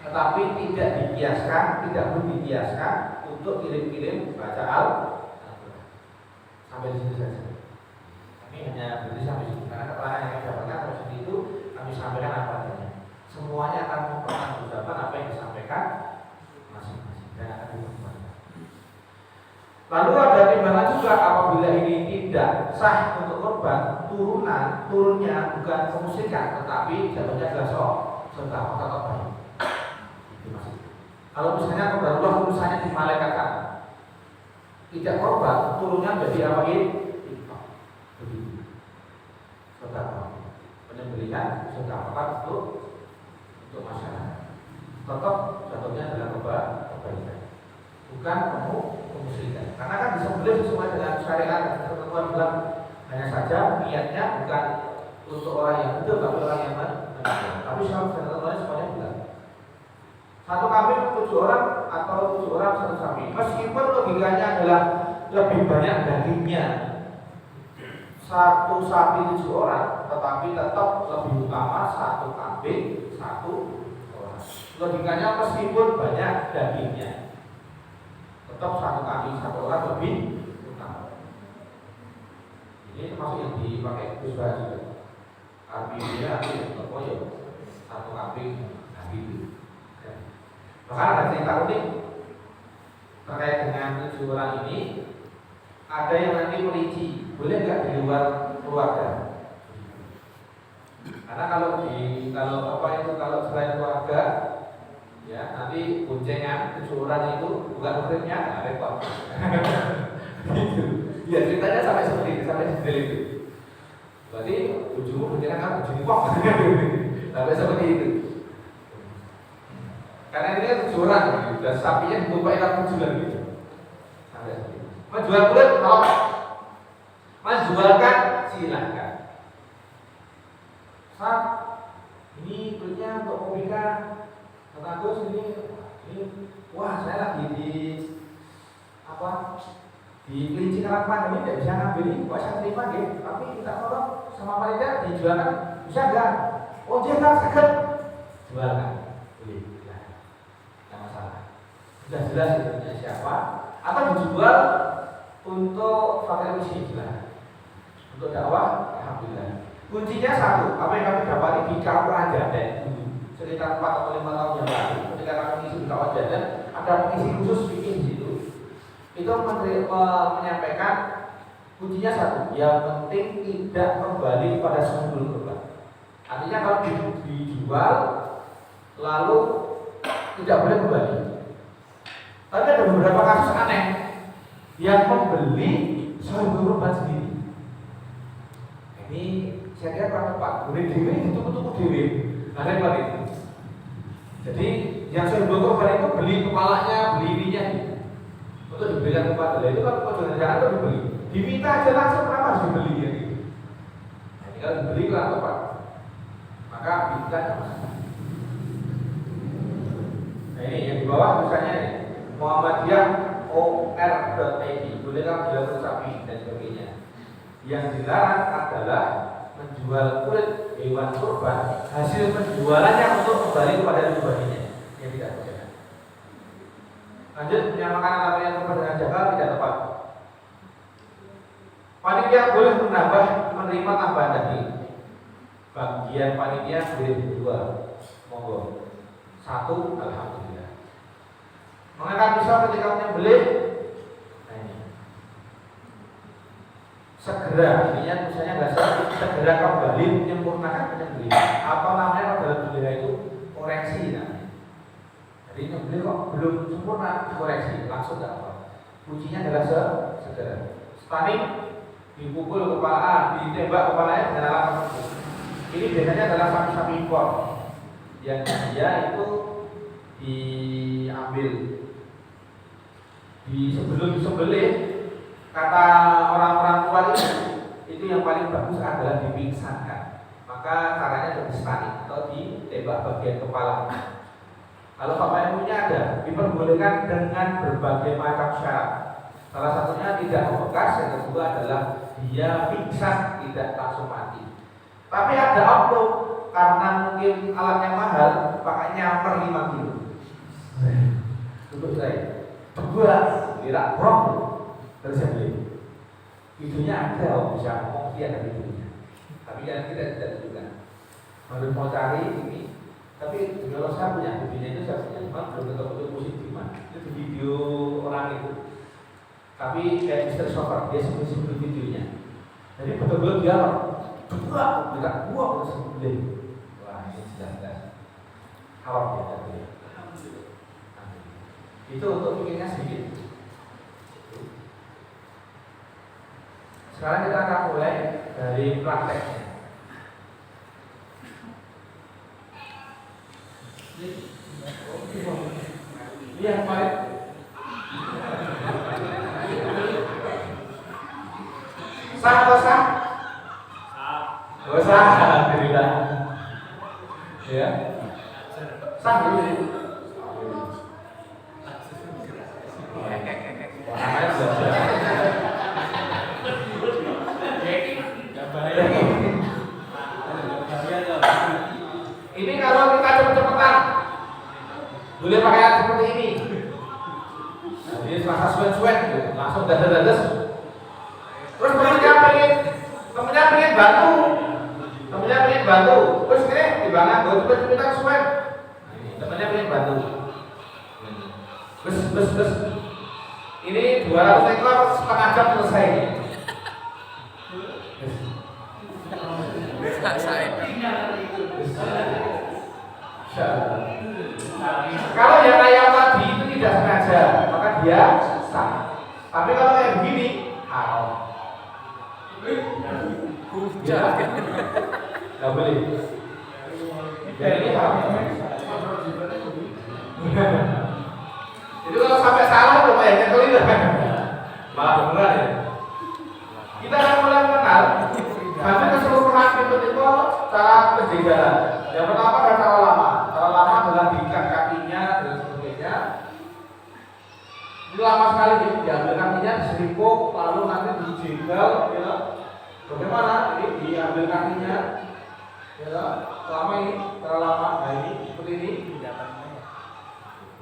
tetapi tidak dikiaskan, tidak pun dikiaskan untuk kirim-kirim baca Al-Quran. Sampai di situ saja. Kami hanya berhenti sampai situ karena keterangan yang kami dapatkan dari situ itu kami sampaikan apa adanya. Semuanya akan mempertanggungjawabkan apa yang disampaikan masing-masing dan akan diperlukan. Lalu ada timbangan juga apabila ini tidak sah untuk korban, turunnya bukan kemusyrikan, tetapi jatuhnya adalah sedekah atau baik. Kalau misalnya korban Allah urusannya dimalaikatkan, tidak korban, turunnya menjadi apa ini? Begitu. Sedekah, penyembelihan sedekah untuk masyarakat. Tetap jatuhnya adalah kebaikan, bukan kemusyrikan. Karena kan disembelih sesuai dengan syariat dan ketentuan bilang, hanya saja niatnya bukan untuk orang yang hidup tapi orang yang meninggal. Tapi syarat-syarat semuanya bukan. Satu kambing 7 orang atau 7 orang satu sapi. Meskipun logikanya adalah lebih banyak dagingnya satu sapi 7 orang, tetapi tetap lebih utama satu kambing 1 orang. Logikanya meskipun banyak dagingnya, tetap satu kambing 1 orang lebih utama. Ini termasuk yang dipakai Gus Bah juga. Artinya apa ya? Satu kambing itu. Bahkan ada cerita unik terkait dengan 7 orang ini. Ada yang nanti merinci, boleh nggak di luar keluarga? Karena kalau selain keluarga, ya nanti boncengan 7 orang itu bukan muridnya, repot. Gitu. Ya ceritanya sampai seperti itu, sampai detail itu. Berarti ujungnya boncengan kan ujung kok, sampai seperti itu. Karena ini kan 7 orang, gitu. Dan sapinya ditumpahin dalam 7 lagi. Gitu. Sampai seperti itu. Menjual kulit, kalau menjualkan silakan. Saat ini kulitnya untuk komika, kata Gus ini, wah saya lagi di kelinci Karapan ini tidak bisa ngambil ini, kok saya terima gitu. Tapi kita tolong sama panitia dijualkan, bisa enggak? Oh dia kan sakit, jualkan, boleh, tidak masalah. Sudah jelas itu siapa, atau dijual untuk fakir miskin lah. Untuk dakwah, alhamdulillah. Kuncinya satu, apa yang kami dapati di Kampung Jaden sekitar 4 atau 5 tahun yang lalu, ketika kami mengisi di Kampung Jaden, ada pengisi khusus bikin di situ. Itu menyampaikan kuncinya satu, yang penting tidak kembali pada sumber korban. Artinya kalau dijual lalu tidak boleh kembali. Tapi ada beberapa kasus aneh yang membeli sumber korban sendiri. Ini saya kira kurang tepat. Boleh dewi itu tutup dewi. Nah repot itu. Jadi yang sumber korban itu beli kepalanya, beli ininya. Untuk diberikan kepada itu kan jangan itu dibeli. Diminta aja langsung kenapa harus dibeli ya gitu. Nah, ini kalau dibeli kurang tepat. Maka bisa masalah. Nah ini yang di bawah misalnya ini Muhammadiyah OR.id bolehkah jual sapi dan sebagainya. Yang dilarang adalah menjual kulit hewan kurban hasil penjualannya untuk kembali kepada pribadinya yang tidak boleh. Lanjut, menyamakan yang kurban dengan jagal tidak tepat. Panitia boleh menerima tambahan daging. Bagian panitia boleh dijual, monggo. 1, alhamdulillah. Mengangkat pisau ketika menyembelih, nah ini segera, intinya misalnya segera kembali menyempurnakan penyembelihan. Apa namanya dalam budaya itu koreksi namanya. Jadi nyembelih kok belum sempurna, dikoreksi langsung tidak apa. Kuncinya adalah segera. Stunning, dipukul kepala, ditembak kepalanya dengan alat tertentu. Ini biasanya adalah sapi-sapi impor yang dia itu diambil sebelum disembelih. Kata orang-orang tua itu yang paling bagus adalah dipingsankan. Maka caranya di-stunning atau ditembak bagian kepala. Kalau Bapak Ibunya ada, diperbolehkan dengan berbagai macam syarat. Salah satunya tidak membekas, yang kedua adalah dia pingsan, tidak langsung mati. Tapi ada oknum karena mungkin alatnya mahal, pakainya per 5 kilo. Untuk saya, kedua kira prok terus saya beli. Videonya ada, bisa ngomong dia ada videonya. Tapi yang kita tidak juga. Menurut mau cari ini, tapi kalau saya punya videonya itu saya punya, cuma belum ketemu musik di mana. Itu video orang itu. Tapi kayak Mr. Sofer, dia sebut videonya. Jadi betul-betul dia dua, tidak dua terus beli. Wah ini jelas-jelas awal dia tadi. Itu untuk pikirnya sedikit. Sekarang kita akan mulai dari prakteknya. Ini yang paling sah atau sah? Usah, alhamdulillah. Ya. Sah ini. Ini kalau kita cepet-cepetan boleh pakai seperti ini. Jadi selasa suet-suet gitu, langsung dadas-dadas. Terus temennya pengen bantu, terus ini dibangun, gue cepet-cepetan suet. Temennya pengen bantu. Terus ini 200 ekor setengah jam selesai. Kalau yang ayam tadi itu tidak sengaja, maka dia sah. Tapi kalau kayak begini, haram. Ya, nggak boleh. Jadi ini haram. Itu kalau sampai salah tuh kayak nyekelin kan, malah beneran ya. Kita akan mulai mengenal hampir keseluruhan tipe-tipe cara penjagaan. Yang pertama adalah cara lama. Cara lama adalah diikat kakinya dan sebagainya. Ini lama sekali nih, diambil kakinya, diseripuk, lalu nanti dijegal, ya. Bagaimana? Ini diambil kakinya, ya. Selama ini, cara lama. Nah ini seperti ini.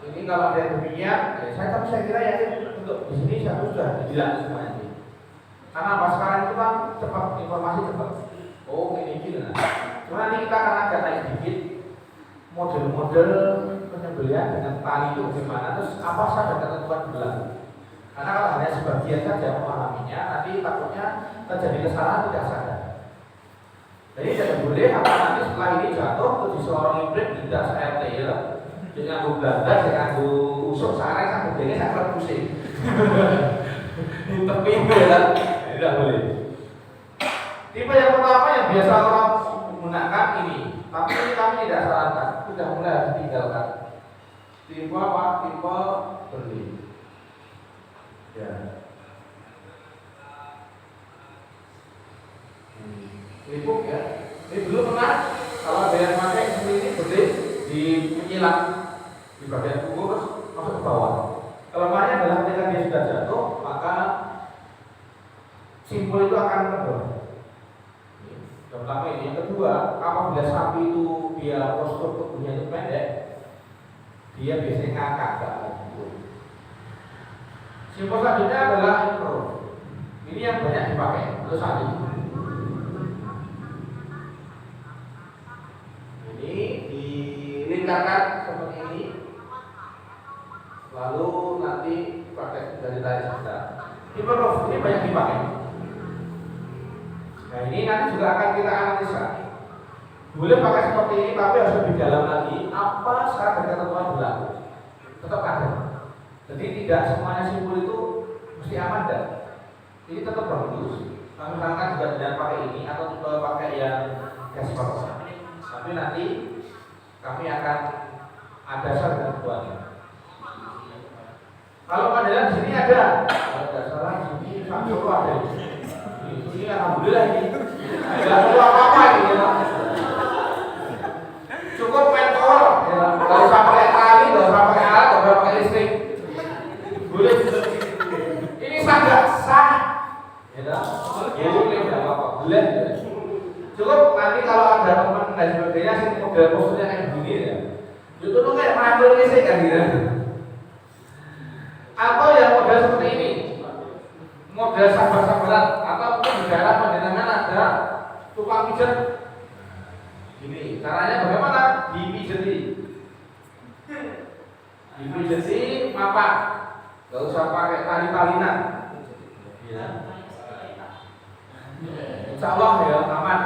Ini kalau ada demikian, saya kira yakin untuk di sini saya sudah dibilang semuanya. Karena apa sekarang itu kan cepat, informasi cepat. Oh ini gini. Cuma nanti kita akan agak naik sedikit model-model penyembelihan dengan tali itu bagaimana, terus apa saja ketentuan berlaku. Karena kalau hanya sebagian saja memahaminya, nanti takutnya terjadi kesalahan tidak sadar. Jadi tidak boleh apa nanti setelah ini jatuh terus disorong ibrik tidak se-RT ya. Dengan gue belajar, dengan gue usuk sarang sampai jadi sangat pusing. Tapi ya, tidak boleh. Tipe yang pertama yang biasa orang menggunakan ini, tapi ini kami tidak sarankan, sudah mulai harus ditinggalkan. Tipe apa? Tipe berlin. Ya. Lipuk ya. Ini dulu pernah kalau ada yang pakai seperti ini berlin di penyilang di bagian punggung terus masuk ke bawah. Kelemahannya adalah ketika dia sudah jatuh, maka simpul itu akan kendor. Yang pertama ini. Yang kedua, apabila sapi itu dia postur tubuhnya itu pendek, dia biasanya ngangkat ke arah simpul. Simpul selanjutnya adalah impro. Ini yang banyak dipakai untuk sapi. Ini dilingkarkan seperti ini, lalu nanti pakai dari tali sebentar. Impro ini banyak dipakai. Nah ini nanti juga akan kita analisa. Boleh pakai seperti ini, tapi harus lebih dalam lagi. Apa syarat dan ketentuan berlaku? Tetap ada. Jadi tidak semuanya simpul itu mesti aman dan ini tetap bagus. Kami sarankan juga dengan pakai ini atau juga pakai yang Casper. Tapi nanti kami akan ada syarat dan ketentuannya. Kalau modelan di sini ada, kalau tidak salah di sini Samsung ada. Ini alhamdulillah ini tidak perlu apa-apa ini ya. Cukup mentol ya. Gak usah pakai tali, gak usah pakai alat, gak usah pakai listrik. Boleh. Ini sah gak? Sah ya. Ya boleh, gak apa-apa. Boleh ya. Cukup nanti kalau ada teman dan sebagainya sih model posturnya kayak begini ya. Itu tuh kayak mantul listrik kan gitu. Atau yang model seperti ini, model sabar-sabaran, atau mungkin di daerah pendenangan ada tukang pijat. Ini caranya bagaimana? Dipijeti, mapak, gak usah pakai tali-talinan. Ya. Insya Allah ya aman,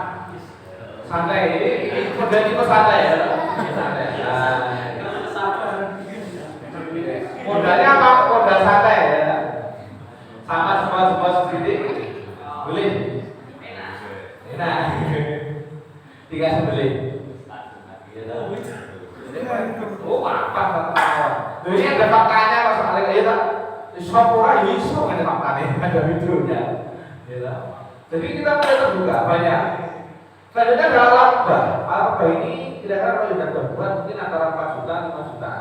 santai. Ini model tipe santai ya, santai. Modalnya apa? Modal santai ya. Sama semua sedikit. Boleh. Enak. Tiga sembelih. Oh, apa kata? Ini ada faktanya masalah itu. Sopura Yusuf ada faktanya, ada videonya. Jadi kita mulai terbuka banyak. Selanjutnya adalah laba. Laba ini kira-kira kalau sudah gabungan mungkin antara 4 juta 5 juta.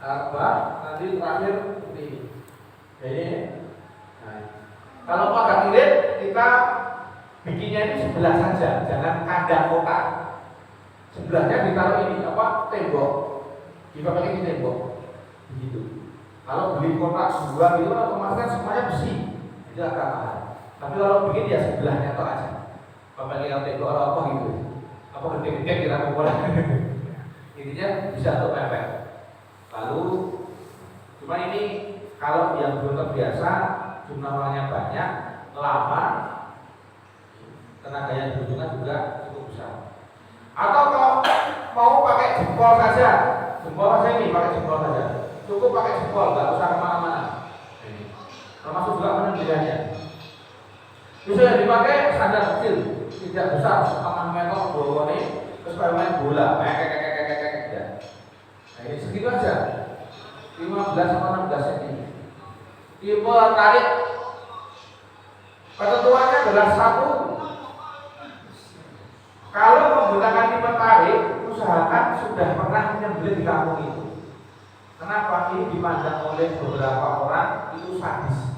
Laba nanti terakhir seperti ini. Jadi, nah, kalau mau agak irit kita bikinnya ini sebelah saja, jangan kandang kotak. Sebelahnya ditaruh ini apa tembok, dipakai ini tembok, begitu. Kalau beli kotak dua gitu otomatis kan semuanya besi, itu agak mahal. Tapi kalau bikin ya sebelahnya toh aja, pakai yang tembok atau apa gitu, apa gede-gede kita mau mulai. Intinya bisa untuk mepet. Lalu cuma ini kalau yang belum terbiasa, jumlah orangnya banyak, lama, tenaganya dibutuhkan juga cukup besar. Atau kalau mau pakai jempol saja ini pakai jempol saja, cukup pakai jempol, nggak usah kemana-mana. Termasuk juga penunjukannya. Bisa dipakai sandal kecil, tidak besar, setengah meter bawah ini, terus main bola, ya. Nah ini segitu aja, 15 sampai 16 cm. Tipe tarik, ketentuannya adalah satu. Kalau menggunakan tipe tarik, usahakan sudah pernah menyembelih di kampung itu. Kenapa? Ini dipandang oleh beberapa orang itu sadis.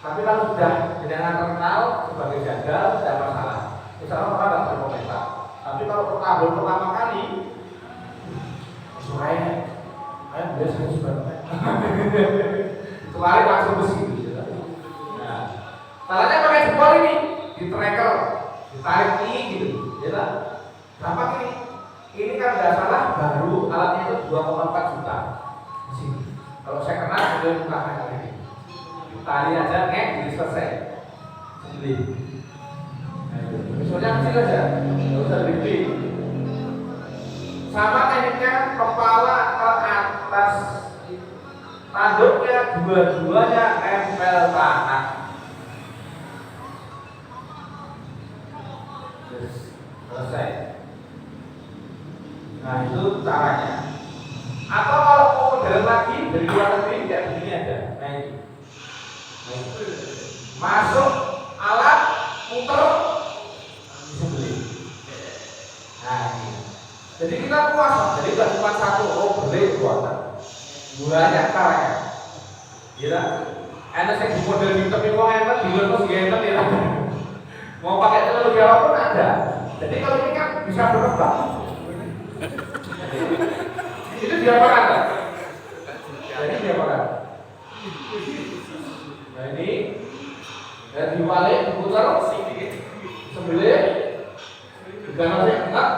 Tapi kalau sudah dengan terkenal sebagai jagal, tidak masalah. Misalnya orang tidak berkomentar. Tapi kalau pertama kali, suaranya, biasa sebenarnya. Suaranya langsung besi. Nah, caranya pakai jempol ini, di tracker. Ditarik ini gitu, ya. Gampang ini. Ini kan nggak salah baru alatnya itu 2,4 juta di sini. Kalau saya kenal sudah buka kayak ini. Tali aja jadi selesai. Sembelih. Nah itu. Misalnya kecil aja, nggak usah gede. Sama tekniknya kepala ke atas, tanduknya dua-duanya nempel tanah. Selesai. Nah itu caranya. Atau kalau mau modern lagi dari luar negeri kayak begini aja. Nah ini. Masuk alat puter disembelih. Nah ini. Jadi kita puas. Jadi tidak cuma satu. Beli buatan. Banyak caranya. Gila. Enak saya di model di tepi mau enak, di luar pun enak ya. Mau pakai teknologi apapun ada. Jadi kalau ini kan bisa berkembang. Itu diapakan kan? Jadi diapakan? Nah ini dari balik diputar, sembelih, diganti enggak,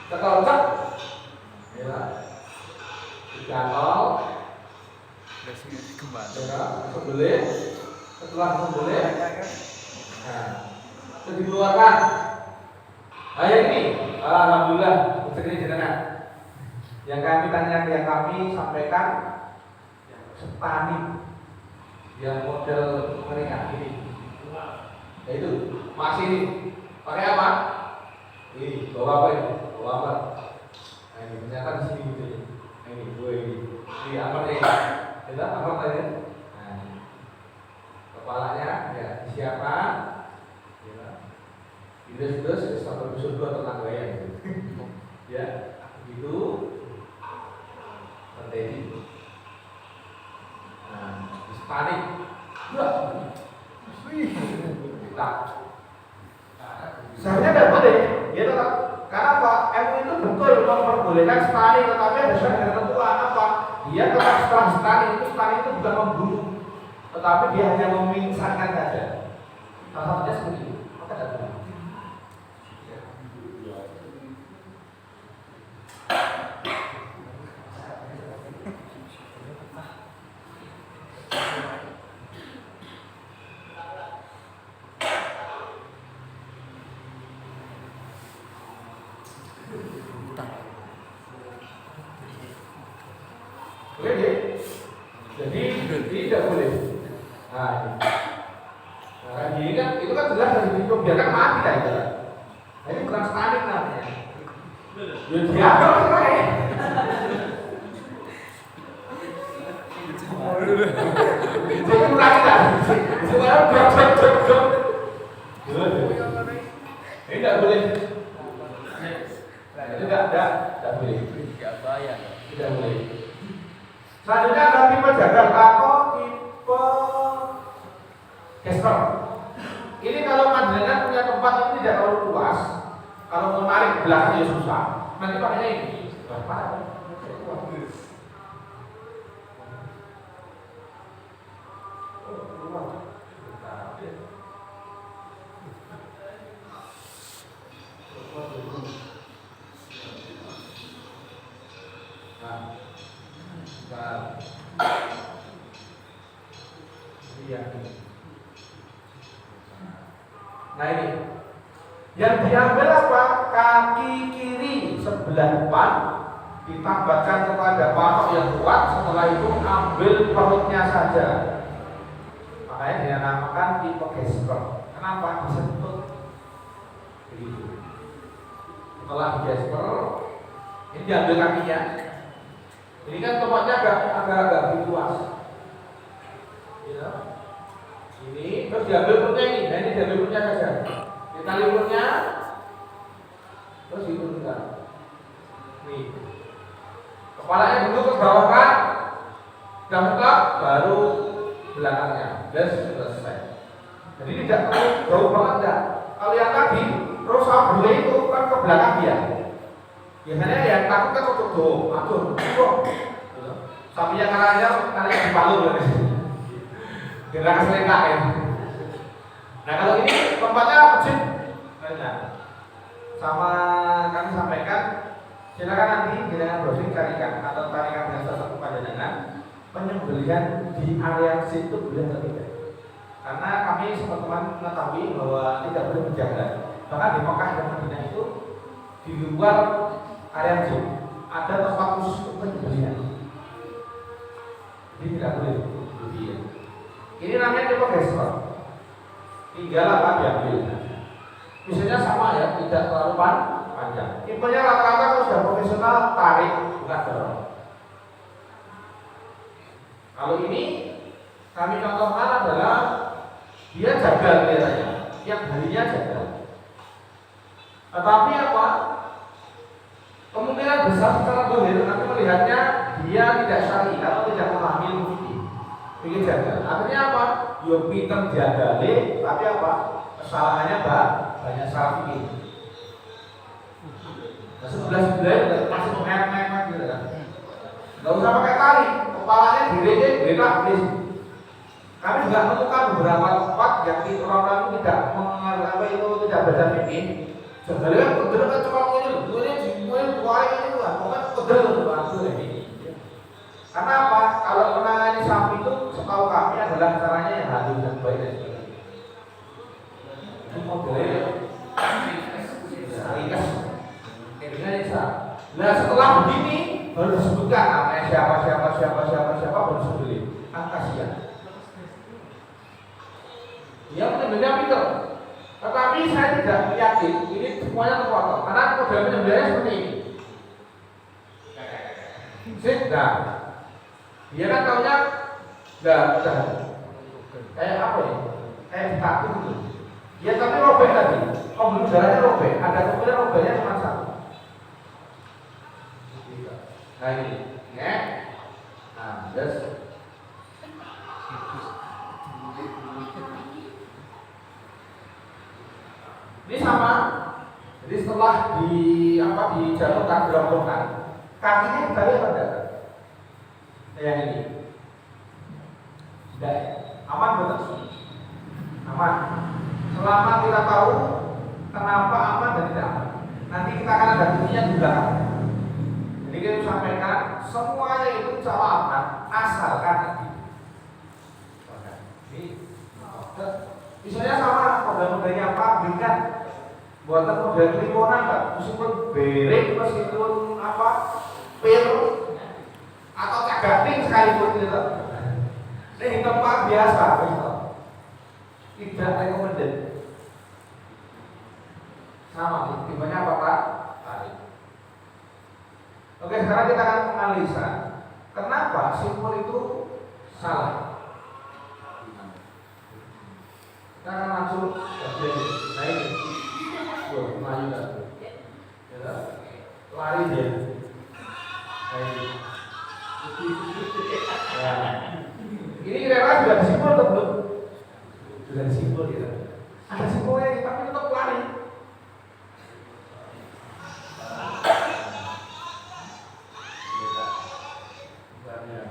ketelcek, ya, diganti, sembelih, setelah sembelih, nah, itu dikeluarkan. Nah ini, alhamdulillah, segini jenengan. Yang kami tanya, yang kami sampaikan, setani, yang model keringat ini, yaitu masih ini, pakai apa? Ini, bawa apa ini? Bawa apa? Nah ini ternyata di sini gitu ya. Nah ini, ini apa nih? Kita apa tadi? Nah, kepalanya ya disiapkan. Terus satu dua tenang gaya gitu. Ya, begitu terjadi. Nah, panik. Kita. Sebenarnya tidak boleh, ya tetap. Karena apa? MU itu betul memperbolehkan stani, tetapi ada syarat ketentuan apa? Dia tetap setelah stani itu bukan membunuh, tetapi dia hanya memingsankan saja. Salah satunya seperti itu. Maka tidak boleh. Boleh, jadi tidak boleh. Nah ini kan itu kan jelas dari itu biarkan mati kan itu. Nah, ini bukan stanik namanya. Ya dia. Jadi kurang kita. Sekarang dok. Ini tidak boleh. Itu tidak boleh. Tidak boleh. Selanjutnya ada tipe jagal atau tipe gesper. Ini kalau panjenengan punya tempat ini tidak terlalu luas, kalau mau narik belakang ya susah. Nanti pakainya ini. Nah ini yang diambil apa? Kaki kiri sebelah depan ditambahkan kepada patok yang kuat. Setelah itu ambil perutnya saja. Makanya dinamakan tipe gesper. Kenapa? Disentuh. Begitu. Setelah gesper, ini diambil kakinya. Ini kan tempatnya agak luas. Gitu. Ini terus diambil perutnya ini. Nah ini diambil perutnya saja. Ditali perutnya, terus diturunkan. Nih. Kepalanya dulu ke bawah kan, sudah mentok, baru belakangnya. Dan selesai. Jadi tidak perlu jauh banget enggak. Kalau yang tadi terus abule itu kan ke belakang dia. Biasanya yang takut kan tutup, atur. Tapi yang karanya di Palu ya. Kira keselengkak ya. Nah kalau ini tempatnya masjid. Nah, sama kami sampaikan, silakan nanti dengan browsing carikan atau tarikan dengan satu panjenengan penyembelihan di area situ boleh atau tidak. Karena kami teman-teman mengetahui bahwa tidak boleh berjalan. Bahkan di Mekah dan Madinah itu di luar area masjid ada tempat khusus untuk penyembelihan. Jadi tidak boleh. Ini namanya tipe gesper. Tinggal apa diambil. Misalnya sama ya, tidak terlalu panjang. Tipenya rata-rata kalau sudah profesional tarik, bukan dorong. Kalau ini kami contohkan adalah dia jagal kelihatannya, tiap harinya jagal. Tetapi apa? Kemungkinan besar secara dohir kami melihatnya dia tidak syar'i atau tidak memahami mufti. Bikin jagal. Artinya apa? Yo pinter jagale, tapi apa? Kesalahannya banyak salah fikih. Nah, sebelah masih mengemek gitu kan. Enggak usah pakai tali, kepalanya diretak please. Kami juga menemukan beberapa tempat yang orang-orang itu tidak mengenal itu tidak baca fikih. Sebenarnya betul kan cuma semuanya dua ini kan, pokoknya betul itu ini. Karena apa? Kalau menangani sapi itu setahu kami adalah caranya yang halus dan baik dan sebagainya. Itu modelnya ringkas. Nah setelah begini baru disebutkan namanya siapa baru disebut. Kan kasihan. Dia menyembelihnya pintar. Tetapi saya tidak yakin ini semuanya terpotong. Karena model penyembelihannya seperti ini. Nah, dia kan taunya udah kayak apa ya? Kayak batu gitu. Ya tapi robek tadi. Pembuluh darahnya robek. Ada kemudian robeknya cuma satu. Nah ini, ya. Nah, terus ini sama. Jadi setelah dijatuhkan, dirobohkan, kakinya ditarik apa enggak? Yang ini. Tidak, aman betul. Aman. Selama kita tahu kenapa aman dan tidak aman. Nanti kita akan ada buktinya di belakang. Jadi kita sampaikan semuanya itu cara aman asalkan misalnya sama model-modelnya apa? Berikan buatan model lingkungan kan, meskipun bering, meskipun apa? Pil atau cagating sekalipun gitu. Ini di tempat biasa gitu. Tidak recommended. Sama, tipenya apa Pak? Tarik. Oke, sekarang kita akan menganalisa kenapa simpul itu salah. Karena langsung bagian nah ini, maju kan, ya, lari dia, nah ini, nah, ini kira-kira sudah disimpul atau belum? Sudah disimpul ya. Ada simpulnya tapi tetap lari.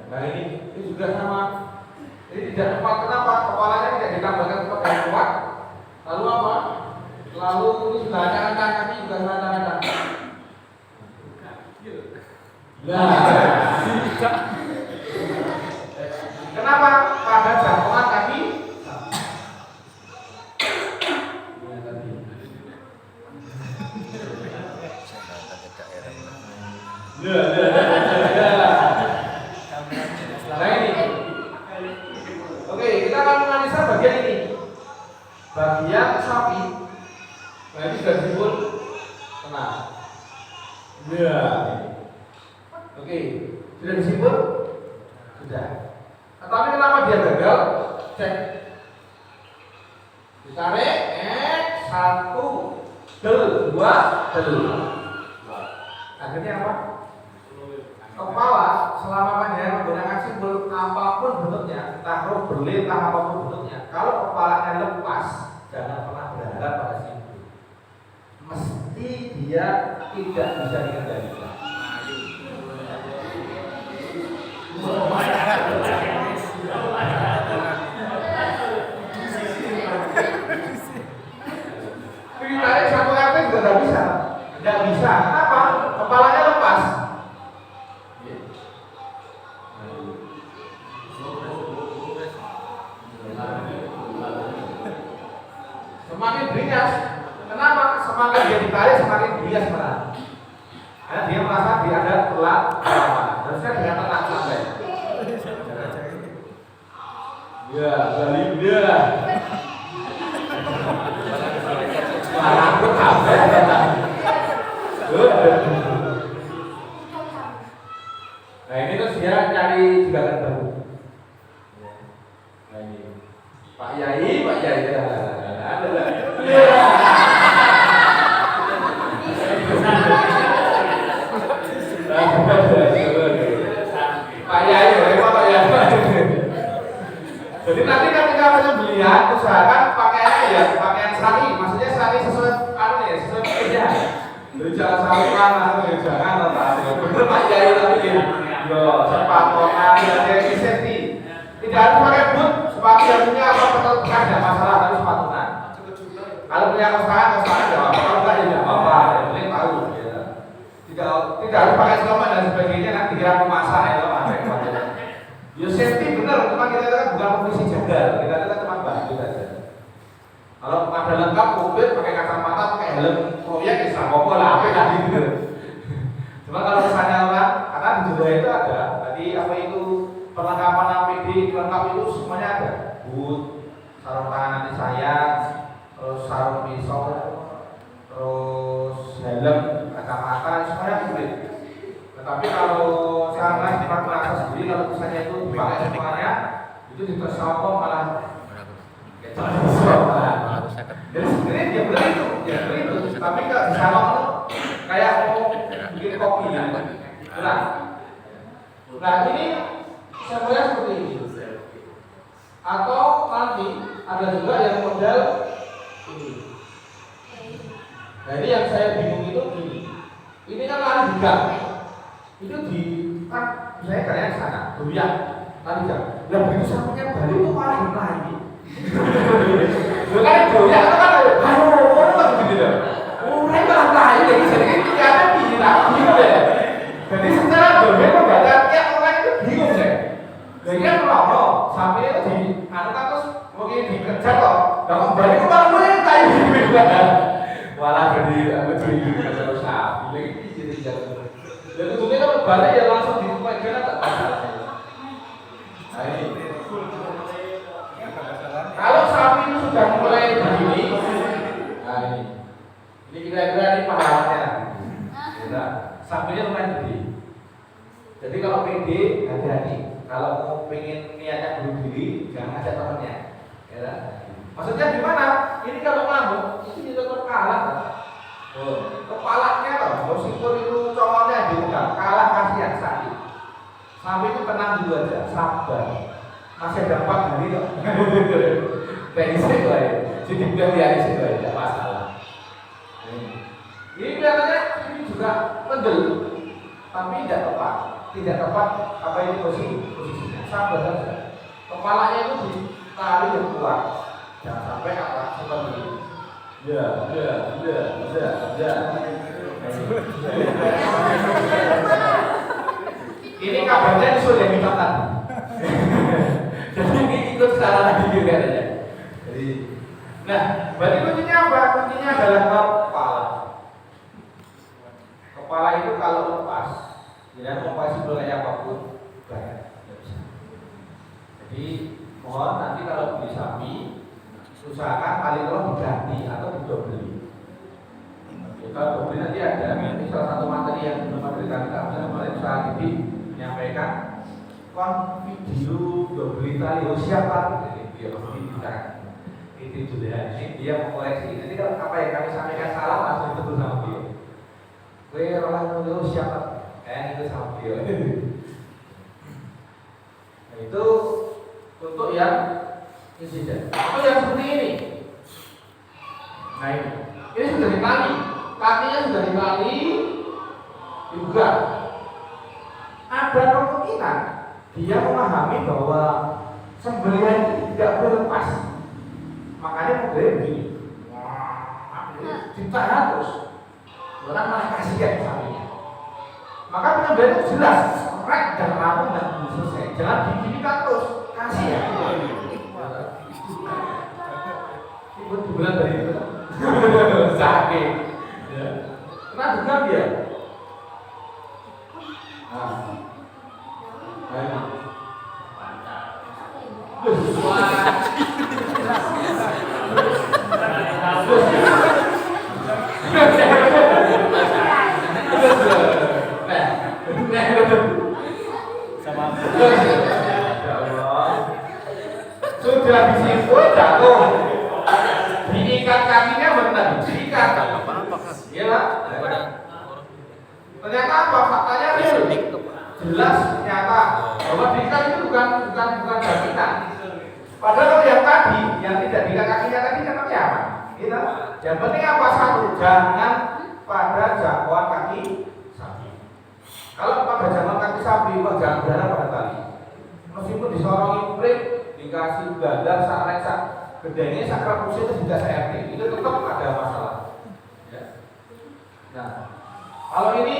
Nah ini juga sama. Ini tidak tepat. Kenapa? Kepalanya tidak ditambahkan kepada yang kuat. Lalu apa? Lalu ini sudah ada angka kaki juga sudah ada angka. Nah, kenapa? Pada jangkauan kaki. Nah ini. Oke, kita akan menganalisa bagian ini. Bagian sapi. Nah ini sudah disebut tenang. Ya. Oke, sudah disebut? Sudah. Tapi kenapa dia gagal? Cek. Ditarik, satu, dua, akhirnya apa? Kepala selama panjang menggunakan simbol apapun bentuknya, entah roh berlin, entah apapun bentuknya. Kalau kepalanya lepas, jangan pernah berharap pada simbol. Mesti dia tidak bisa dikendalikan. Ditarik satu RT juga nggak bisa. Nggak bisa. Kenapa? Kepalanya lepas. Semakin beringas. Kenapa? Semakin dia ditarik, semakin beringas merah. Karena dia merasa dia ada pelan lama. Harusnya dengan tenang sampai. Ya, balik dia. Malah aku kabeh. Nah ini terus dia cari jebakan baru. Nah ini Pak Yai Pak Yai, Pak Yai. Jadi nanti ketika penyembelihan usahakan pakaiannya ya pakaian sari, maksudnya sari sesuai sesuai pekerja. Jadi jangan sarukan atau jangan bener Pak Yai tapi yo sepatokan ada safety. Tidak harus pakai boot, sepatu yang punya apa betul bekas tidak masalah tapi sepatukan. Kalau punya kosangan tidak apa-apa, kalau enggak ya tidak apa-apa, yang penting tahu. Tidak harus pakai selopan dan sebagainya nanti kira memasak itu ada. Ya safety benar, cuma kita itu kan bukan profesi jagal, kita itu kan cuma bantu saja. Kalau ada lengkap mobil pakai kacamata, pakai helm proyek ya sama apa lah, apa tadi gitu. Cuma kalau misalnya orang, karena di Jawa itu ada, tadi apa itu perlengkapan APD lengkap itu semuanya ada, boot, sarung tangan anti sayang, terus sarung pisau, terus helm, kacamata, semuanya komplit. Tetapi kalau saya merasa sendiri kalau misalnya itu dipakai semuanya itu dipersokong malah jadi sebenarnya dia beli itu, tapi nggak bisa ngomong kayak mau bikin kopi nah ini semuanya seperti ini atau nanti ada juga yang model ini. Nah ini yang saya bingung itu gini, ini kan lari juga itu di kan saya kalian sana doyan tadi jam yang begitu sampingnya balik itu malah lagi bukan doyan itu kan kan begitu loh mulai malah lagi jadi tidak ada pikiran gitu deh jadi secara doyan membaca tiap orang itu bingung deh jadi kan kalau sampingnya itu di kan terus mungkin dikejar loh kalau balik itu malah mulai kayak gitu malah jadi terus sapi lagi jadi jalan. Dan tentunya kalau balik ya langsung dipegang tak masalah. Nah ini. Kalau sapi itu sudah mulai begini, nah ini kira-kira ini pahalanya. Ya, sapinya lumayan gede. Jadi kalau PD hati-hati. Kalau mau pengen niatnya bunuh diri, jangan ajak temannya. Ya, Maksudnya gimana? Ini kalau ngamuk, ini tetap kalah. Kepalanya loh, meskipun itu cowoknya dipegang, kalah kasihan sakit. Sampai itu tenang dulu aja, sabar. Masih ada 4 hari kok. Bensin lah ya, jadi biar sih lah, tidak masalah. Ini kelihatannya ini juga kendel, tapi tidak tepat apa ini posisinya. Sabar saja. Kepalanya itu ditarik yang kuat, jangan sampai apa seperti ini. Ya. Ini kabarnya sudah minta tadi. Jadi ini ikut salah lagi juga ya. Jadi, nah, berarti kuncinya apa? Kuncinya adalah kepala. Kepala itu kalau lepas, ya fleksibel kayak apapun, banyak. Jadi, mohon nanti kalau beli sapi, usahakan paling kurang diganti atau didobeli. Kalau didobeli nanti ada, ini salah satu materi yang belum memberikan kita kemarin saat ini menyampaikan video dobeli tali siapa dia kita itu sudah ini dia mengoreksi. Nanti kalau apa yang kami sampaikan salah langsung ditegur sama dia. Kue orang itu siapa? Itu sama dia. Nah, itu untuk yang insiden. Atau yang seperti ini. Nah ini sudah ditali, kakinya sudah ditali juga. Ada kemungkinan dia memahami bahwa sembelihan itu tidak boleh lepas. Makanya modelnya begini. Ditahan terus. Orang malah kasihan sapinya. Maka penyembelihan itu jelas, rek dan rampung dan selesai. Jangan diginikan terus, kasihan. Ibu bulan dari itu sakit. Kena juga dia. Sudah disimpul jatuh, diikat kakinya benar, diikat. Iya, ternyata apa? Faktanya real, jelas nyata bahwa diikat itu bukan jaminan. Padahal kalau yang tadi, yang tidak diikat kakinya tadi katanya apa? Kita, yang penting apa? Satu, jangan pada jangkauan kaki sapi. Kalau pada jangkauan kaki sapi, jangan berharap pada tali. Meskipun disorongi prit, dikasih bandar, sak gedenya sakral kursi itu juga CRT, itu tetap ada masalah. Ya. Nah, kalau ini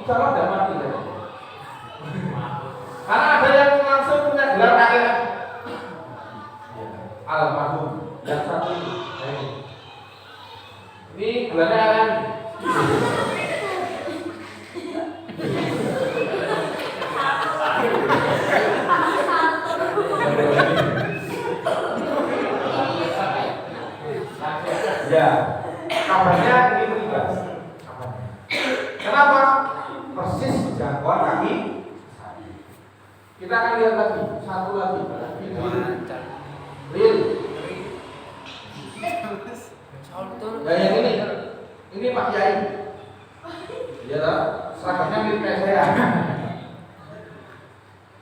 insya Allah tidak mati ya. Karena ada yang langsung punya gelar akhirat. Almarhum yang satu ini gelarnya kan. Ya, kabarnya ini meninggal. Kenapa? Persis jangkauan kaki. Kita akan lihat lagi, satu lagi. Real. Ya yang ini Pak Yai. Ya tak? Seragamnya mirip kayak saya.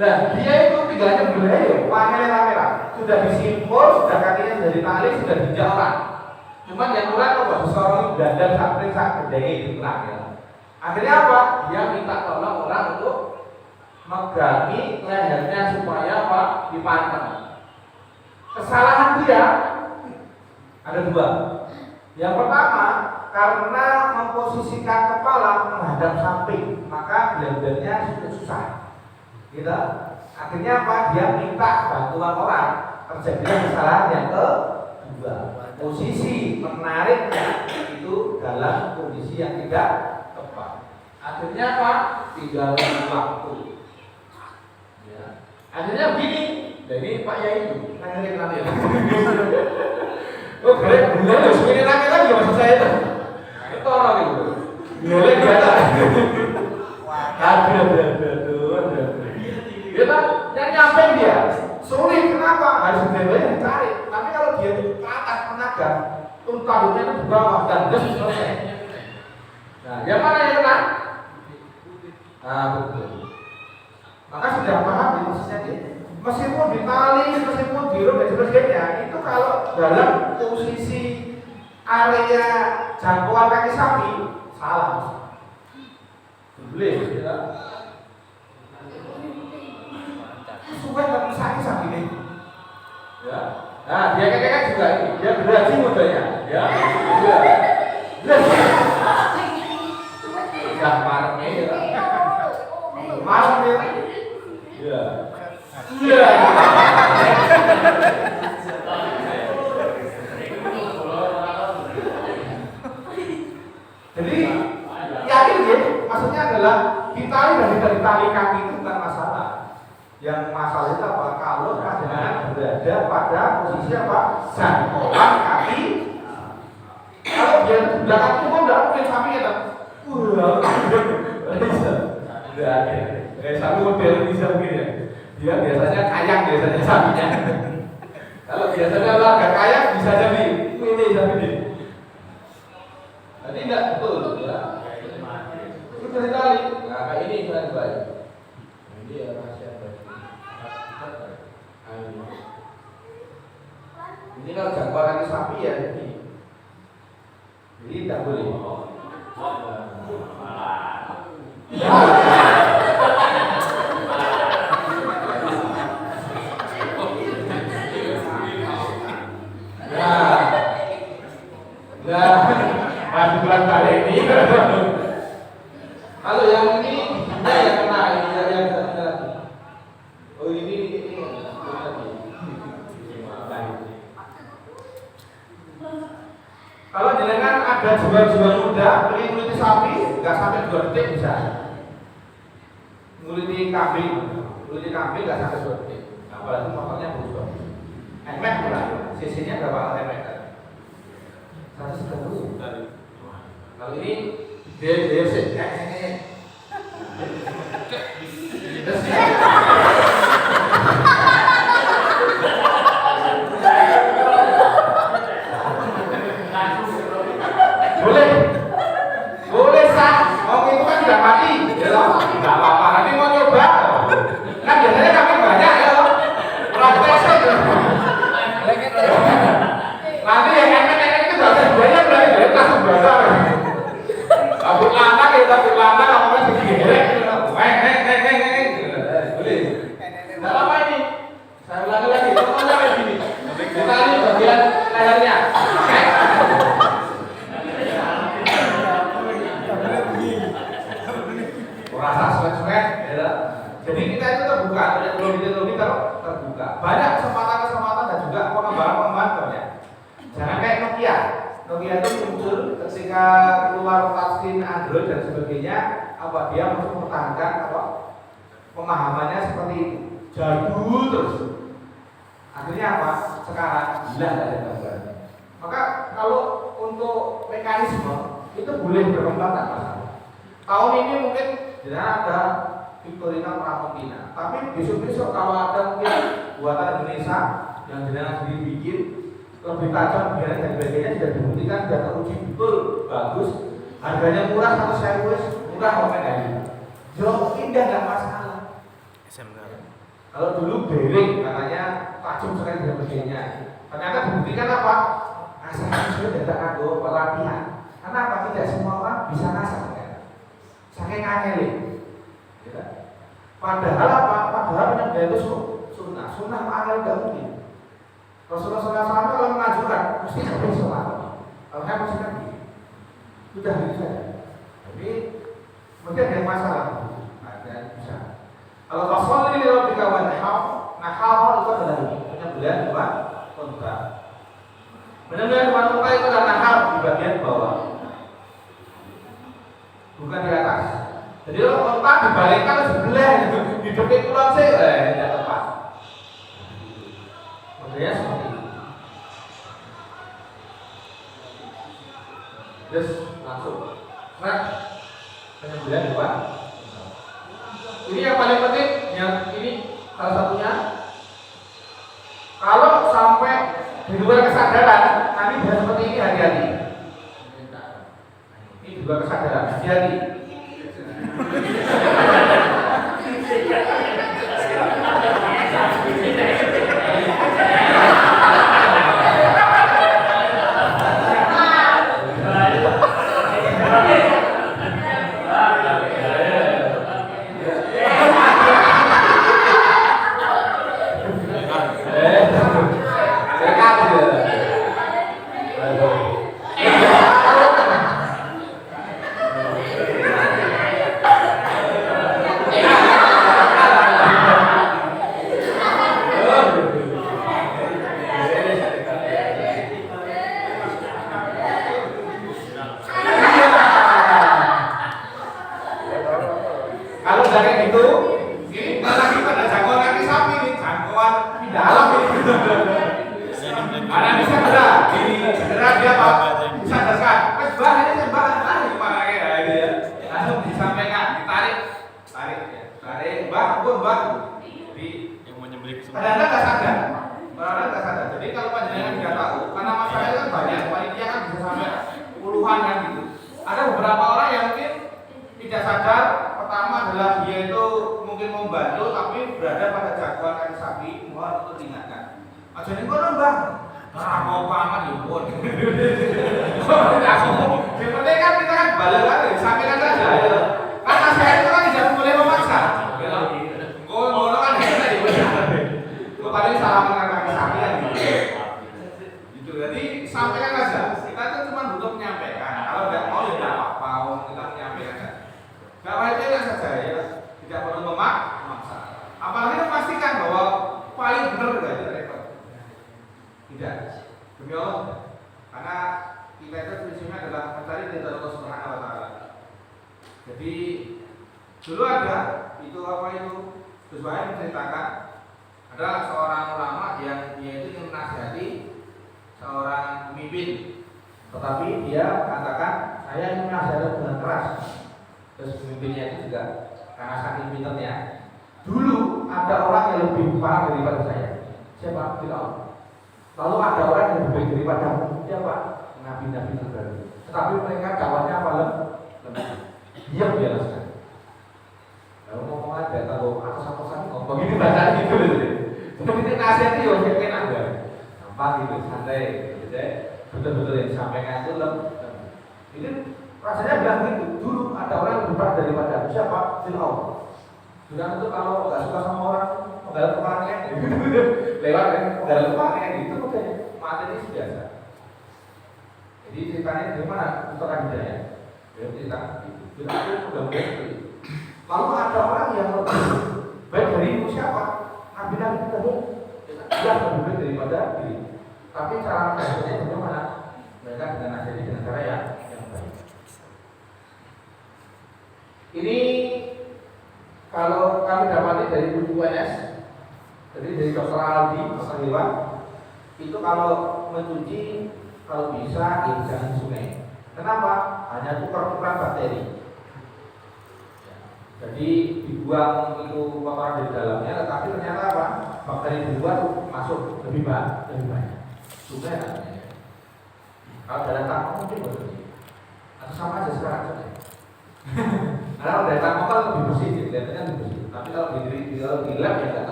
Nah, dia itu tinggalnya belayu, panggilnya merah. Sudah disimpul, sudah kakinya sudah ditali, sudah dijalan. Cuman yang kurang kok disorong dandang sampai sak gedenge itu kurang ya. Akhirnya apa? Dia minta tolong orang untuk megangi lehernya supaya apa? Dipanteng. Kesalahan dia ada dua. Yang pertama, karena memposisikan kepala menghadap samping, maka blendernya sudah susah. Gitu. Akhirnya apa? Dia minta bantuan orang. Terjadilah kesalahan yang kedua. Posisi menariknya itu dalam kondisi yang tidak tepat. Akhirnya apa? Tinggal waktu. Ya. Akhirnya begini. Jadi Pak Yai itu nanti nanti. Oh, kalian benar loh. Sebenarnya nanti lagi maksud saya itu. Itu orang itu. Boleh nggak? Aduh. Dia yang nyampe dia sulit. Kenapa? Harus benar-benar dicari. Tapi kalau dia itu ke atas menagak, tanduknya itu di bawah dan selesai. Nah, yang mana yang kena? Nah, betul. Maka sudah paham ya maksudnya dia. Meskipun ditali, meskipun diruk dan sebagainya, itu kalau dalam posisi area jangkauan kaki sapi salah. Boleh, ya. Supaya nggak bisa sapi ini. Ya. Nah, dia kakek juga ini, dia gerasi modelnya, ya. Dia. Sudah marahnya ya. Marahnya. Ya. Iya. Jadi yakin ya, maksudnya adalah kita dari tali kaki itu bukan masalah. Yang masalah itu apa? Kalau panjenengan berada pada posisi apa? Jangkauan kaki. Kalau dia di belakang itu kok nggak mungkin sapi ya? Udah ada. Sapi model bisa begini. Dia biasanya kayang biasanya sapinya. Kalau biasanya agak kayang bisa jadi ini sapi ini. Jadi tidak betul ya. Itu dari tali. Nah kayak ini kan baik. Ini ya rahasia baik. Ini kalau jangkauan kaki sapi ya ini. Jadi tidak boleh. Masih bulan kali ini. Kalau yang ini yang kena ini yang kena lagi. Oh ini lagi. Kalau jenengan ada jual-jual muda, beli nguliti sapi, nggak sampai 2 detik bisa. Nguliti kambing nggak sampai 2 detik. Apalagi motornya bocor. Emek pula, CC-nya berapa emek? 130. Kalau ini dia sih boleh sah, mau itu kan tidak mati, ya loh, nggak apa-apa. Nanti mau nyoba, kan biasanya kami banyak ya loh, praktek saja. Nanti yang enak-enak itu nggak ada banyak berarti dia langsung basah. Kabut lantang apa segini, boleh. Nggak apa ini, saya ulangi lagi, kalau sampai gini, kita ini bagian lehernya. Rasa suet-suet, ya. Jadi kita itu terbuka, teknologi terbuka. Banyak kesempatan dan juga pengembangan ya. Jangan kayak Nokia. Nokia itu muncul ketika keluar touchscreen Android dan sebagainya. Apa dia untuk mempertahankan apa pemahamannya seperti itu, jadul terus. Akhirnya apa? Sekarang gila nggak ada gambar. Maka kalau untuk mekanisme itu boleh berkembang tak masalah. Tahun ini mungkin ada Victorina Pramutina, tapi besok-besok kalau ada mungkin buatan Indonesia yang jenengan sendiri bikin lebih tajam biar dan sebagainya sudah dibuktikan sudah teruji betul bagus, harganya murah 100.000 murah komen ini. Jauh indah nggak masalah. Kalau dulu bearing katanya tajam sekali dan sebagainya, ternyata dibuktikan apa? Asal sudah tidak ada pelatihan. Karena apa? Tidak semua orang bisa ngasah. Saking angel. Padahal apa? Padahal penyembelihan itu sunnah angel nggak mungkin. Rasulullah SAW kalau mengajukan mesti sampai sholat. Kalau saya masih kan sudah gitu saja. Tapi mungkin ada masalah. Ada bisa. Kalau Rasulullah ini kalau dikawan nahal itu adalah penyembelihan dua kontra. Penyembelihan dua kontra itu adalah nahal di bagian bawah, bukan di atas. Jadi kalau kontra dibalikkan sebelah di depan tulang sih, tidak tepat. Modelnya seperti itu. Terus langsung, nah penyembelihan dua. Ini yang paling penting, yang ini salah satunya. Kalau sampai di luar kesana jadi.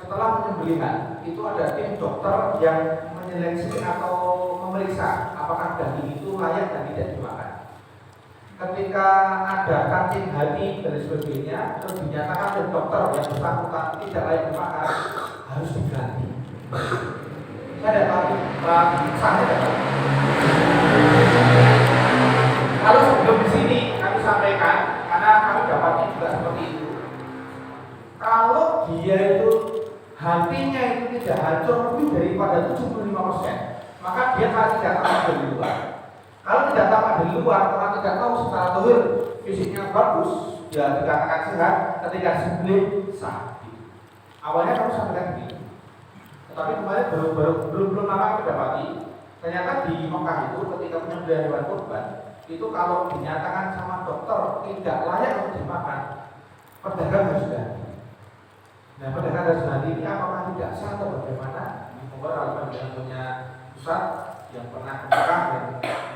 setelah penyembelihan itu ada tim dokter yang menyeleksi atau memeriksa apakah daging itu layak dan tidak dimakan. Ketika ada cacing hati dan sebagainya, terus dinyatakan oleh dokter yang bersangkutan tidak layak dimakan, harus diganti. Saya ada Pak Sahnya ada. Kalau sebelum di sini kami sampaikan, karena kami dapatnya juga seperti itu. Kalau dia itu hatinya itu tidak hancur lebih daripada 75%, maka dia tidak tampak dari luar. Kalau tidak tampak dari luar, karena tidak tahu secara zahir fisiknya bagus, ya dikatakan sehat, ketika sembelih sah. Awalnya kamu sampaikan begini, tetapi kemarin belum lama kami dapati, ternyata di Mekah itu ketika penyembelihan hewan kurban, itu kalau dinyatakan sama dokter tidak layak untuk dimakan, pedagang harus ganti. Nah, pedagang harus ganti ini apakah tidak sah atau bagaimana? Mungkin kalau dengan punya pusat yang pernah ke Mekah dan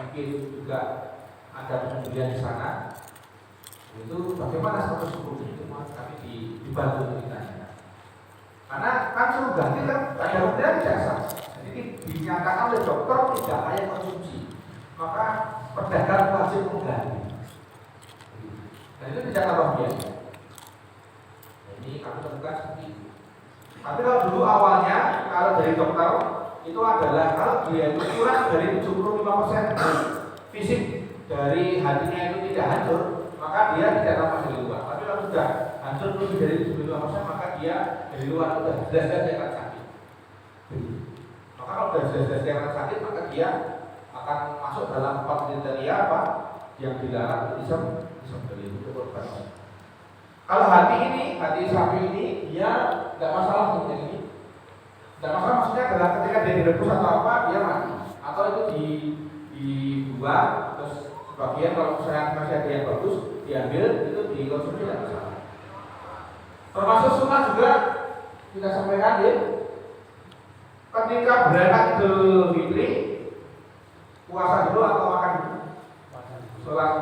mungkin juga ada penyembelihan di sana, itu bagaimana status hukumnya itu kami dibantu ceritanya. Karena kan suruh ganti kan ada hukumnya tidak sah. Jadi dinyatakan oleh dokter tidak layak konsumsi, maka pedagang wajib mengganti. Dan itu tidak tambah biaya. Ini kami temukan seperti itu. Tapi kalau dulu awalnya, kalau dari dokter itu adalah kalau dia itu kurang dari 75% fisik dari hatinya itu tidak hancur, maka dia tidak tampak dari luar. Tapi kalau sudah hancur lebih dari 75%, maka dia dari luar sudah jelas-jelas akan sakit. Maka kalau sudah jelas-jelas akan sakit, maka dia akan masuk dalam 4 kriteria apa yang dilarang disembelih itu korban. Kalau hati sapi ini dia tidak masalah seperti ini. Tidak masalah maksudnya adalah ketika dia direbus atau apa dia mati, atau itu dibuang terus sebagian kalau misalnya masih ada yang bagus diambil itu dikonsumsi tidak masalah. Termasuk sunnah juga kita sampaikan ya. Ketika berangkat Idul Fitri puasa dulu atau makan dulu? Sholat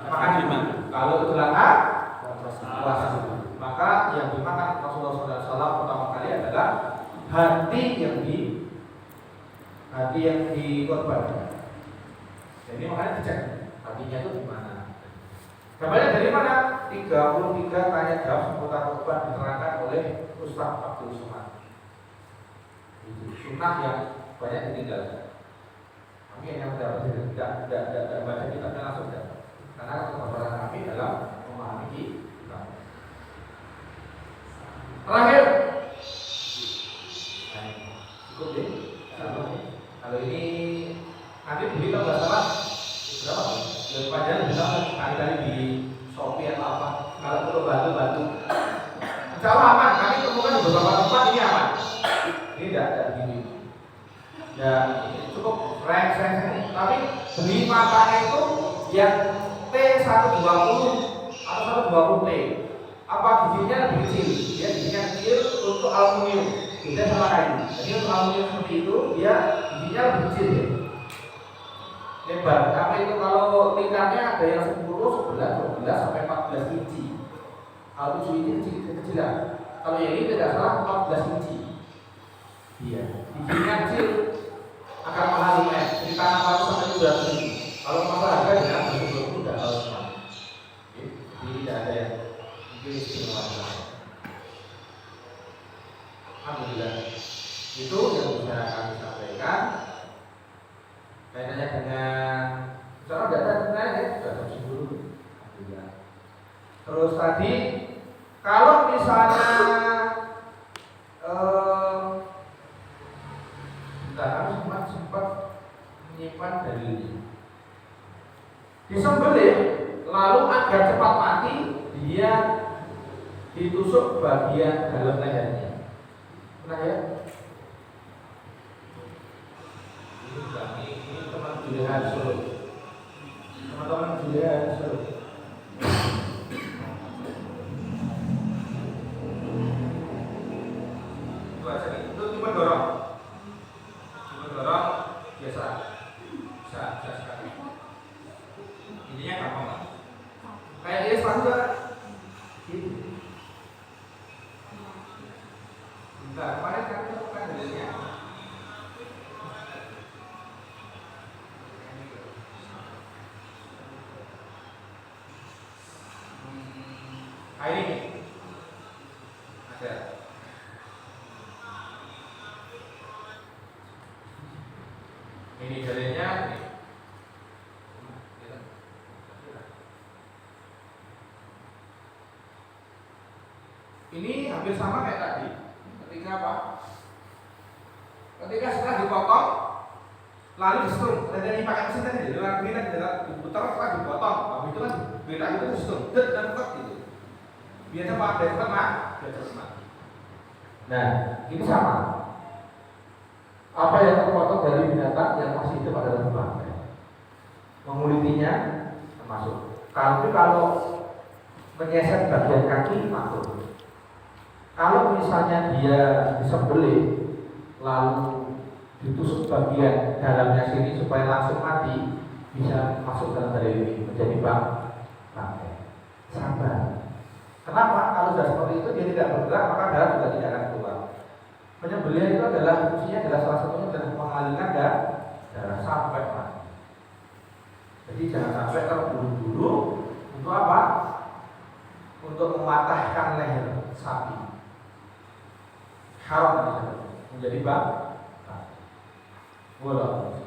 makan dulu. Kalau Idul Adha puasa dulu. Maka yang dimakan Rasulullah SAW pertama kali adalah hati yang dikorbankan. Jadi makanya dicek hatinya itu di mana. Gambarnya dari mana? 33 tanya jawab seputar korban diterangkan oleh Ustaz Abdul Somad. Sunnah yang banyak ditinggalkan. Kami hanya mendapat tidak baca kitabnya langsung dapat. Karena kebenaran kami dalam memahami kitab. Terakhir, cukup deh. Kalau ini nanti beli kalau nggak salah berapa? Yang panjang bisa kali-kali di Shopee atau apa. Kalau perlu bantu. Insya Allah aman. Kami temukan di beberapa tempat ini aman. Ini tidak gini. Ya cukup rank ini. Tapi beli matanya itu yang T120 atau 120 T. Apa giginya lebih kecil? Dia giginya kecil untuk aluminium. Beda sama kayu. Jadi untuk aluminium seperti itu dia giginya lebih kecil ya. Lebar. Apa itu kalau tingkatnya ada yang 10, 11, 12 sampai 14 inci. Kalau 7 inci kecil-kecilan. Kalau yang ini tidak salah 14 inci. Iya. Giginya kecil akan mahal lumayan. Jadi tanah baru sampai 200 ribu. Kalau masalah harga dengan 20 sudah tahu semua. Jadi tidak ada yang mungkin istimewa. Alhamdulillah. Itu yang bisa kami sampaikan. Kaitannya dengan misalnya tidak ada pertanyaan ya, sudah jam 10. Alhamdulillah. Terus tadi kalau misalnya kami sempat menyimpan dalilnya. Disembelih lalu agar cepat mati dia ditusuk bagian dalam lehernya. Pernah ya? Ini teman Julian Solo. Teman-teman Julian Solo. Itu aja nih. Itu cuma dorong biasa. Bisa sekali. Intinya gampang lah. Kayak dia juga. ini ada. Ini jalannya ini. Ini hampir sama kayak tadi. Ketika apa? Ketika setelah dipotong, lalu disetrum. Tadi pakai mesin tadi, dengan kita diputar setelah dipotong. Habis itu kan beda itu disetrum, dan cut gitu. Biasanya pak dari tengah, dari tengah. Nah, ini sama. Apa yang terpotong dari binatang yang masih hidup adalah bangkai. Mengulitinya termasuk. Kalau menyeset bagian kaki masuk. Kalau misalnya dia disembelih lalu ditusuk bagian dalamnya sini supaya langsung mati, bisa masuk dalam dari ini menjadi bangkai. Sabar. Kenapa? Kalau sudah seperti itu dia tidak bergerak, maka darah juga tidak akan keluar. Penyembelihan itu adalah fungsinya adalah salah satunya adalah mengalirkan darah sampai mati. Jadi jangan sampai terburu-buru untuk apa? Untuk mematahkan leher sapi. Haram menjadi bangkai. Walau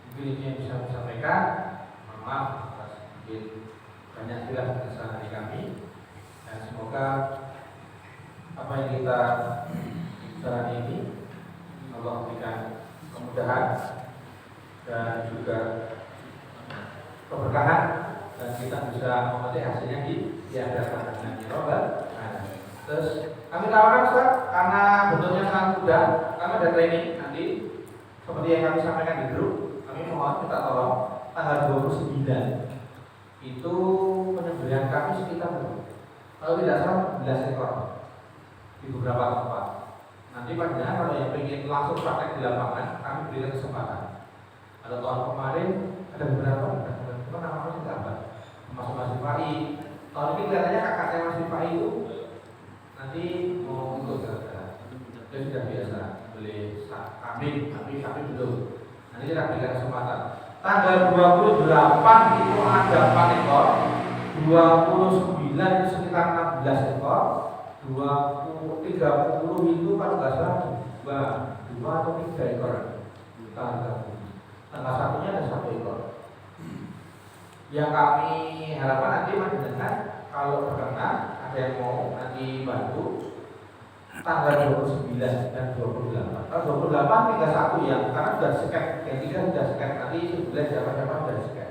mungkin ini yang bisa saya sampaikan. Maaf atas mungkin banyak khilaf kesalahan dari kami, dan semoga apa yang kita bicara ini Allah berikan kemudahan dan juga keberkahan, dan kita bisa memetik hasilnya di hadapan dengan Robat. Terus kami tawarkan Ustaz, karena bentuknya sangat mudah, kami ada training nanti seperti yang kami sampaikan di grup. Kami mohon minta tolong tanggal 29 itu penyembelihan kami sekitar, kalau tidak salah 11 ekor di beberapa tempat. Nanti pada kalau yang ingin langsung praktek di lapangan, kami berikan kesempatan. Ada tahun kemarin ada beberapa, namanya tidak apa, Mas Rifai. Tahun ini kelihatannya kakaknya Mas Rifai itu nanti mau ikut dia sudah biasa beli kambing, tapi belum. Nanti kita berikan kesempatan. Tanggal 28 itu ada 4 ekor, 29 itu sekitar 16 ekor, 30 itu kalau nggak salah 2 atau 3 ekor. Tanggal satunya ada 1 ekor. Yang kami harapkan nanti dengan kalau berkenan ada yang mau nanti bantu tanggal 29 dan 28. Kalau 28 tinggal 1 ya, karena sudah scan, yang 3 sudah scan, nanti 11 siapa-siapa sudah scan.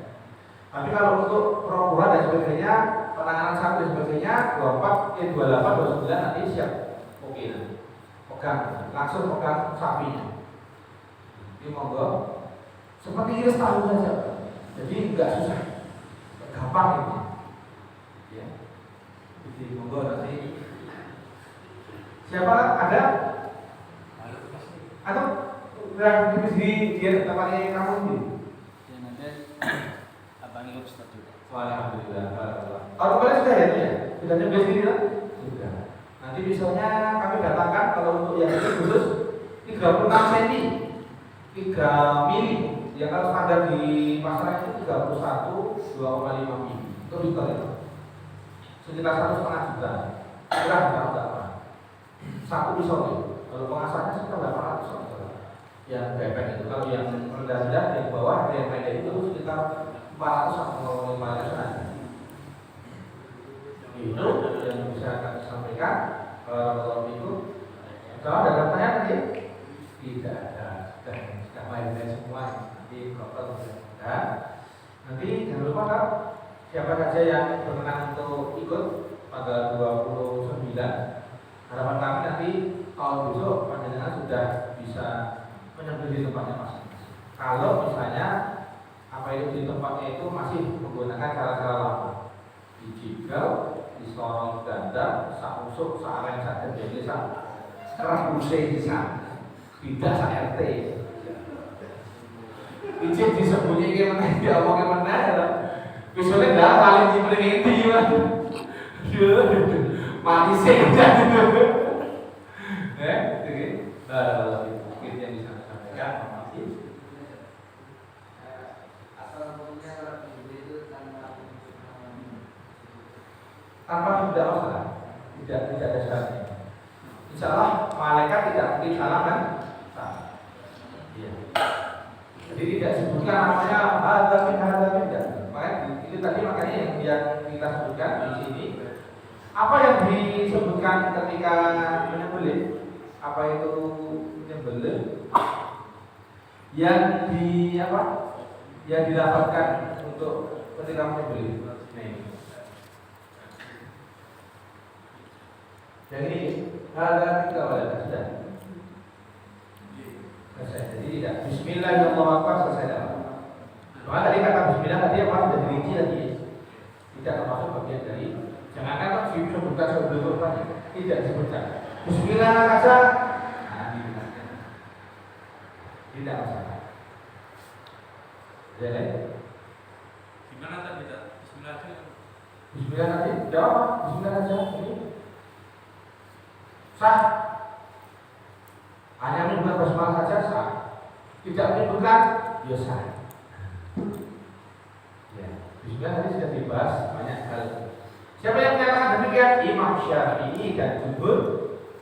Tapi kalau untuk perobohan dan sebagainya, penanganan sapi dan sebagainya, 28 nanti siap. Oke, nanti pegang, langsung pegang sapinya. Ini monggo, seperti ini tahu saja, jadi enggak susah, gampang ini. Ya, jadi monggo nanti. Siapa ada? Atau yang di dia tempatnya kamu ini? Ya nanti abang ikut Ustaz juga. Alhamdulillah. Kalau kalian sudah ya? Sudah nyampe sini kan? Sudah. Nanti misalnya kami datangkan kalau untuk yang itu khusus 36 cm, 3 mili. Ya kalau standar di pasaran itu 31, 2,5 mili. Itu liter ya. Sekitar 1,5 juta. Kurang berapa? Satu pisau, kalau pengasahnya sekitar 800 misalnya. Yang bebek itu, kalau yang rendah-rendah yang bawah, yang pendek itu sekitar 400 atau 500. Itu yang bisa kami sampaikan. Kalau itu, kalau ada pertanyaan nanti tidak ada, sudah baik-baik semua. Nanti protokol sudah. Nanti jangan lupa kan, siapa saja yang berkenan untuk ikut pada 29. Harapan kami nanti tahun besok panjenengan sudah bisa menyembelih di tempatnya masing-masing. Kalau misalnya apa itu di tempatnya itu masih menggunakan cara-cara lama, dijigal, disorong ganda, sak usuk, sak aren, sak jadi sak keras busai di sana, tidak sak RT. Ijin disembunyi gimana? Dia omong gimana? Misalnya dah paling cimeling itu gimana? Mati sih jadi mungkin yang bisa sampaikan masih asal punya itu tanpa tidak masalah, tidak ada syaratnya. Insya Allah malaikat tidak mungkin salah kan? Iya. Jadi tidak sebutkan namanya ada tidak. Makanya itu tadi makanya yang kita sebutkan di sini. Apa yang disebutkan ketika menyembelih? Apa itu menyembelih? Yang didapatkan untuk ketika menyembelih. Yang ini ada tiga wala sudah. Selesai. Jadi tidak Bismillahirrahmanirrahim selesai dah. Cuma tadi kata Bismillah tadi apa sudah dirinci tadi. Tidak termasuk bagian dari. Jangankan kok disebutkan sebelum apa tidak disebutkan. Bismillah saja. Nah, digunakan. Tidak masalah. Jadi Gimana tadi tak? Bismillah aja. Bismillah nanti jawab. Bismillah saja. Ini sah. Hanya menyebutkan basmalah saja sah. Tidak menyebutkan ya sah. Ya, Bismillah tadi sudah dibahas banyak hal. Siapa yang menyatakan demikian? Imam Syafi'i dan jumhur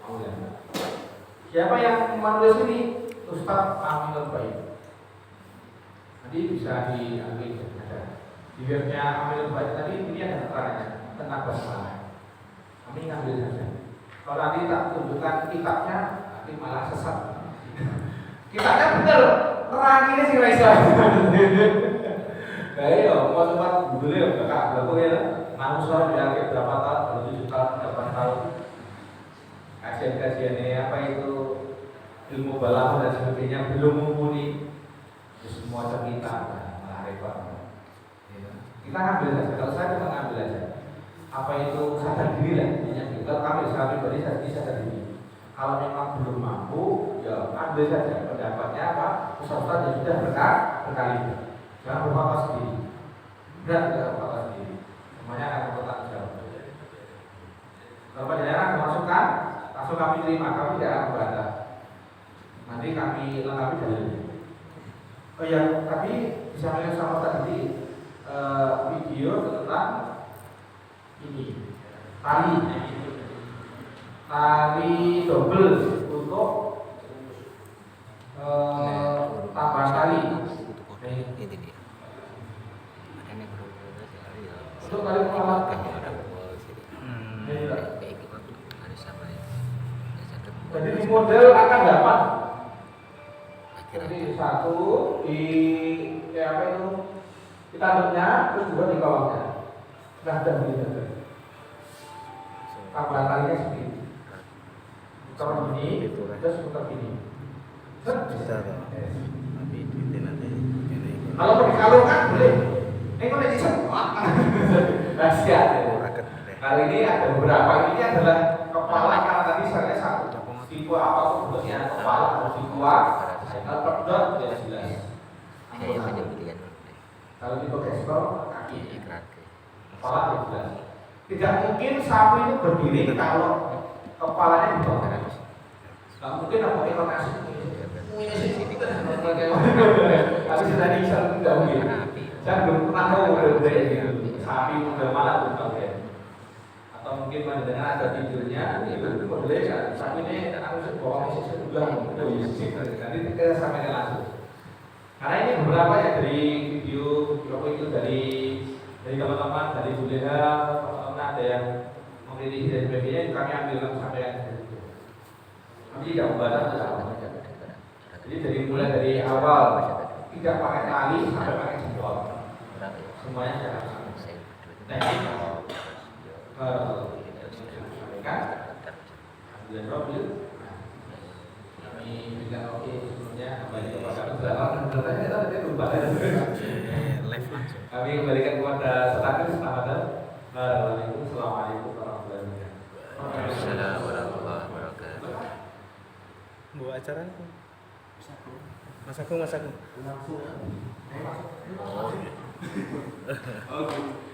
ulama. Siapa yang menulis ini? Ustaz Aminul Baik. Nanti bisa diambil ada di webnya Aminul Baik tadi ini ada keterangannya tentang basmalah. Kami ngambil saja. Kalau nanti tak tunjukkan kitabnya, nanti malah sesat. Kitabnya bener, terang ini sih Raisa. Kayak ya, mau sempat dulu ya, kakak berapa ya? Manusia diangkat berapa tahun? 7 tahun, 8 tahun. Kajian-kajiannya apa itu ilmu balaghah dan sebagainya belum mumpuni. Semua cerita malah repot. Kita ambil saja, kalau saya cuma ambil aja. Apa itu sadar diri lah, kalau kami saya pribadi saya sadar diri. Kalau memang belum mampu, ya ambil saja pendapatnya apa ustaz yang sudah berkali. Jangan berfatwa sendiri. Berat tidak berfatwa sendiri. Semuanya akan bertanggung jawab. Kalau penjelasan dimasukkan, langsung kami terima, kami tidak akan membantah. Nanti kami lengkapi dalilnya. Oh ya, tapi bisa melihat sama tadi video tentang ini tali double untuk tambahan tali. Untuk tali pengalat. Jadi di model akan dapat. Jadi satu di apa itu ditanduknya, terus juga di bawahnya. Nah, dan begitu. Tambahan talinya segini. Kalau ini, terus putar ini. Kalau pakai kalung kan boleh. Ini kok jadi semua. Rahasia. Kali ini ada beberapa. Ini adalah kepala karena tadi saya satu. Tipe apa bentuknya kepala harus dikuat. Pedot ya jelas. Kalau tipe gesper kaki. Kepala ya jelas. Tidak mungkin sapi itu berdiri kalau kepalanya di bawah. Tidak mungkin apa ekor nasi. Tapi sudah diisal tidak mungkin. Saya belum pernah tahu model-model gitu. Sapi model mana belum tahu ya. Atau mungkin mendengar ada tidurnya, itu modelnya sapi ini aku bawa isi juga. Nanti kita sampaikan langsung. Karena ini beberapa ya dari video itu dari teman-teman dari Juleha, teman-teman ada yang memilih dan sebagainya, kami ambil sampaikan dari itu. Kami tidak membatasi. Jadi mulai dari awal tidak pakai tali sampai pakai jempol, semuanya secara sama. Teknik sampaikan, ambil mobil. Kami berikan oke sebelumnya kembali kepada kita lupa. Kami kembalikan kepada status Ramadan. Assalamualaikum warahmatullahi wabarakatuh. Assalamualaikum warahmatullahi wabarakatuh. Bu acara Mas Agung. Langsung. Oh, iya.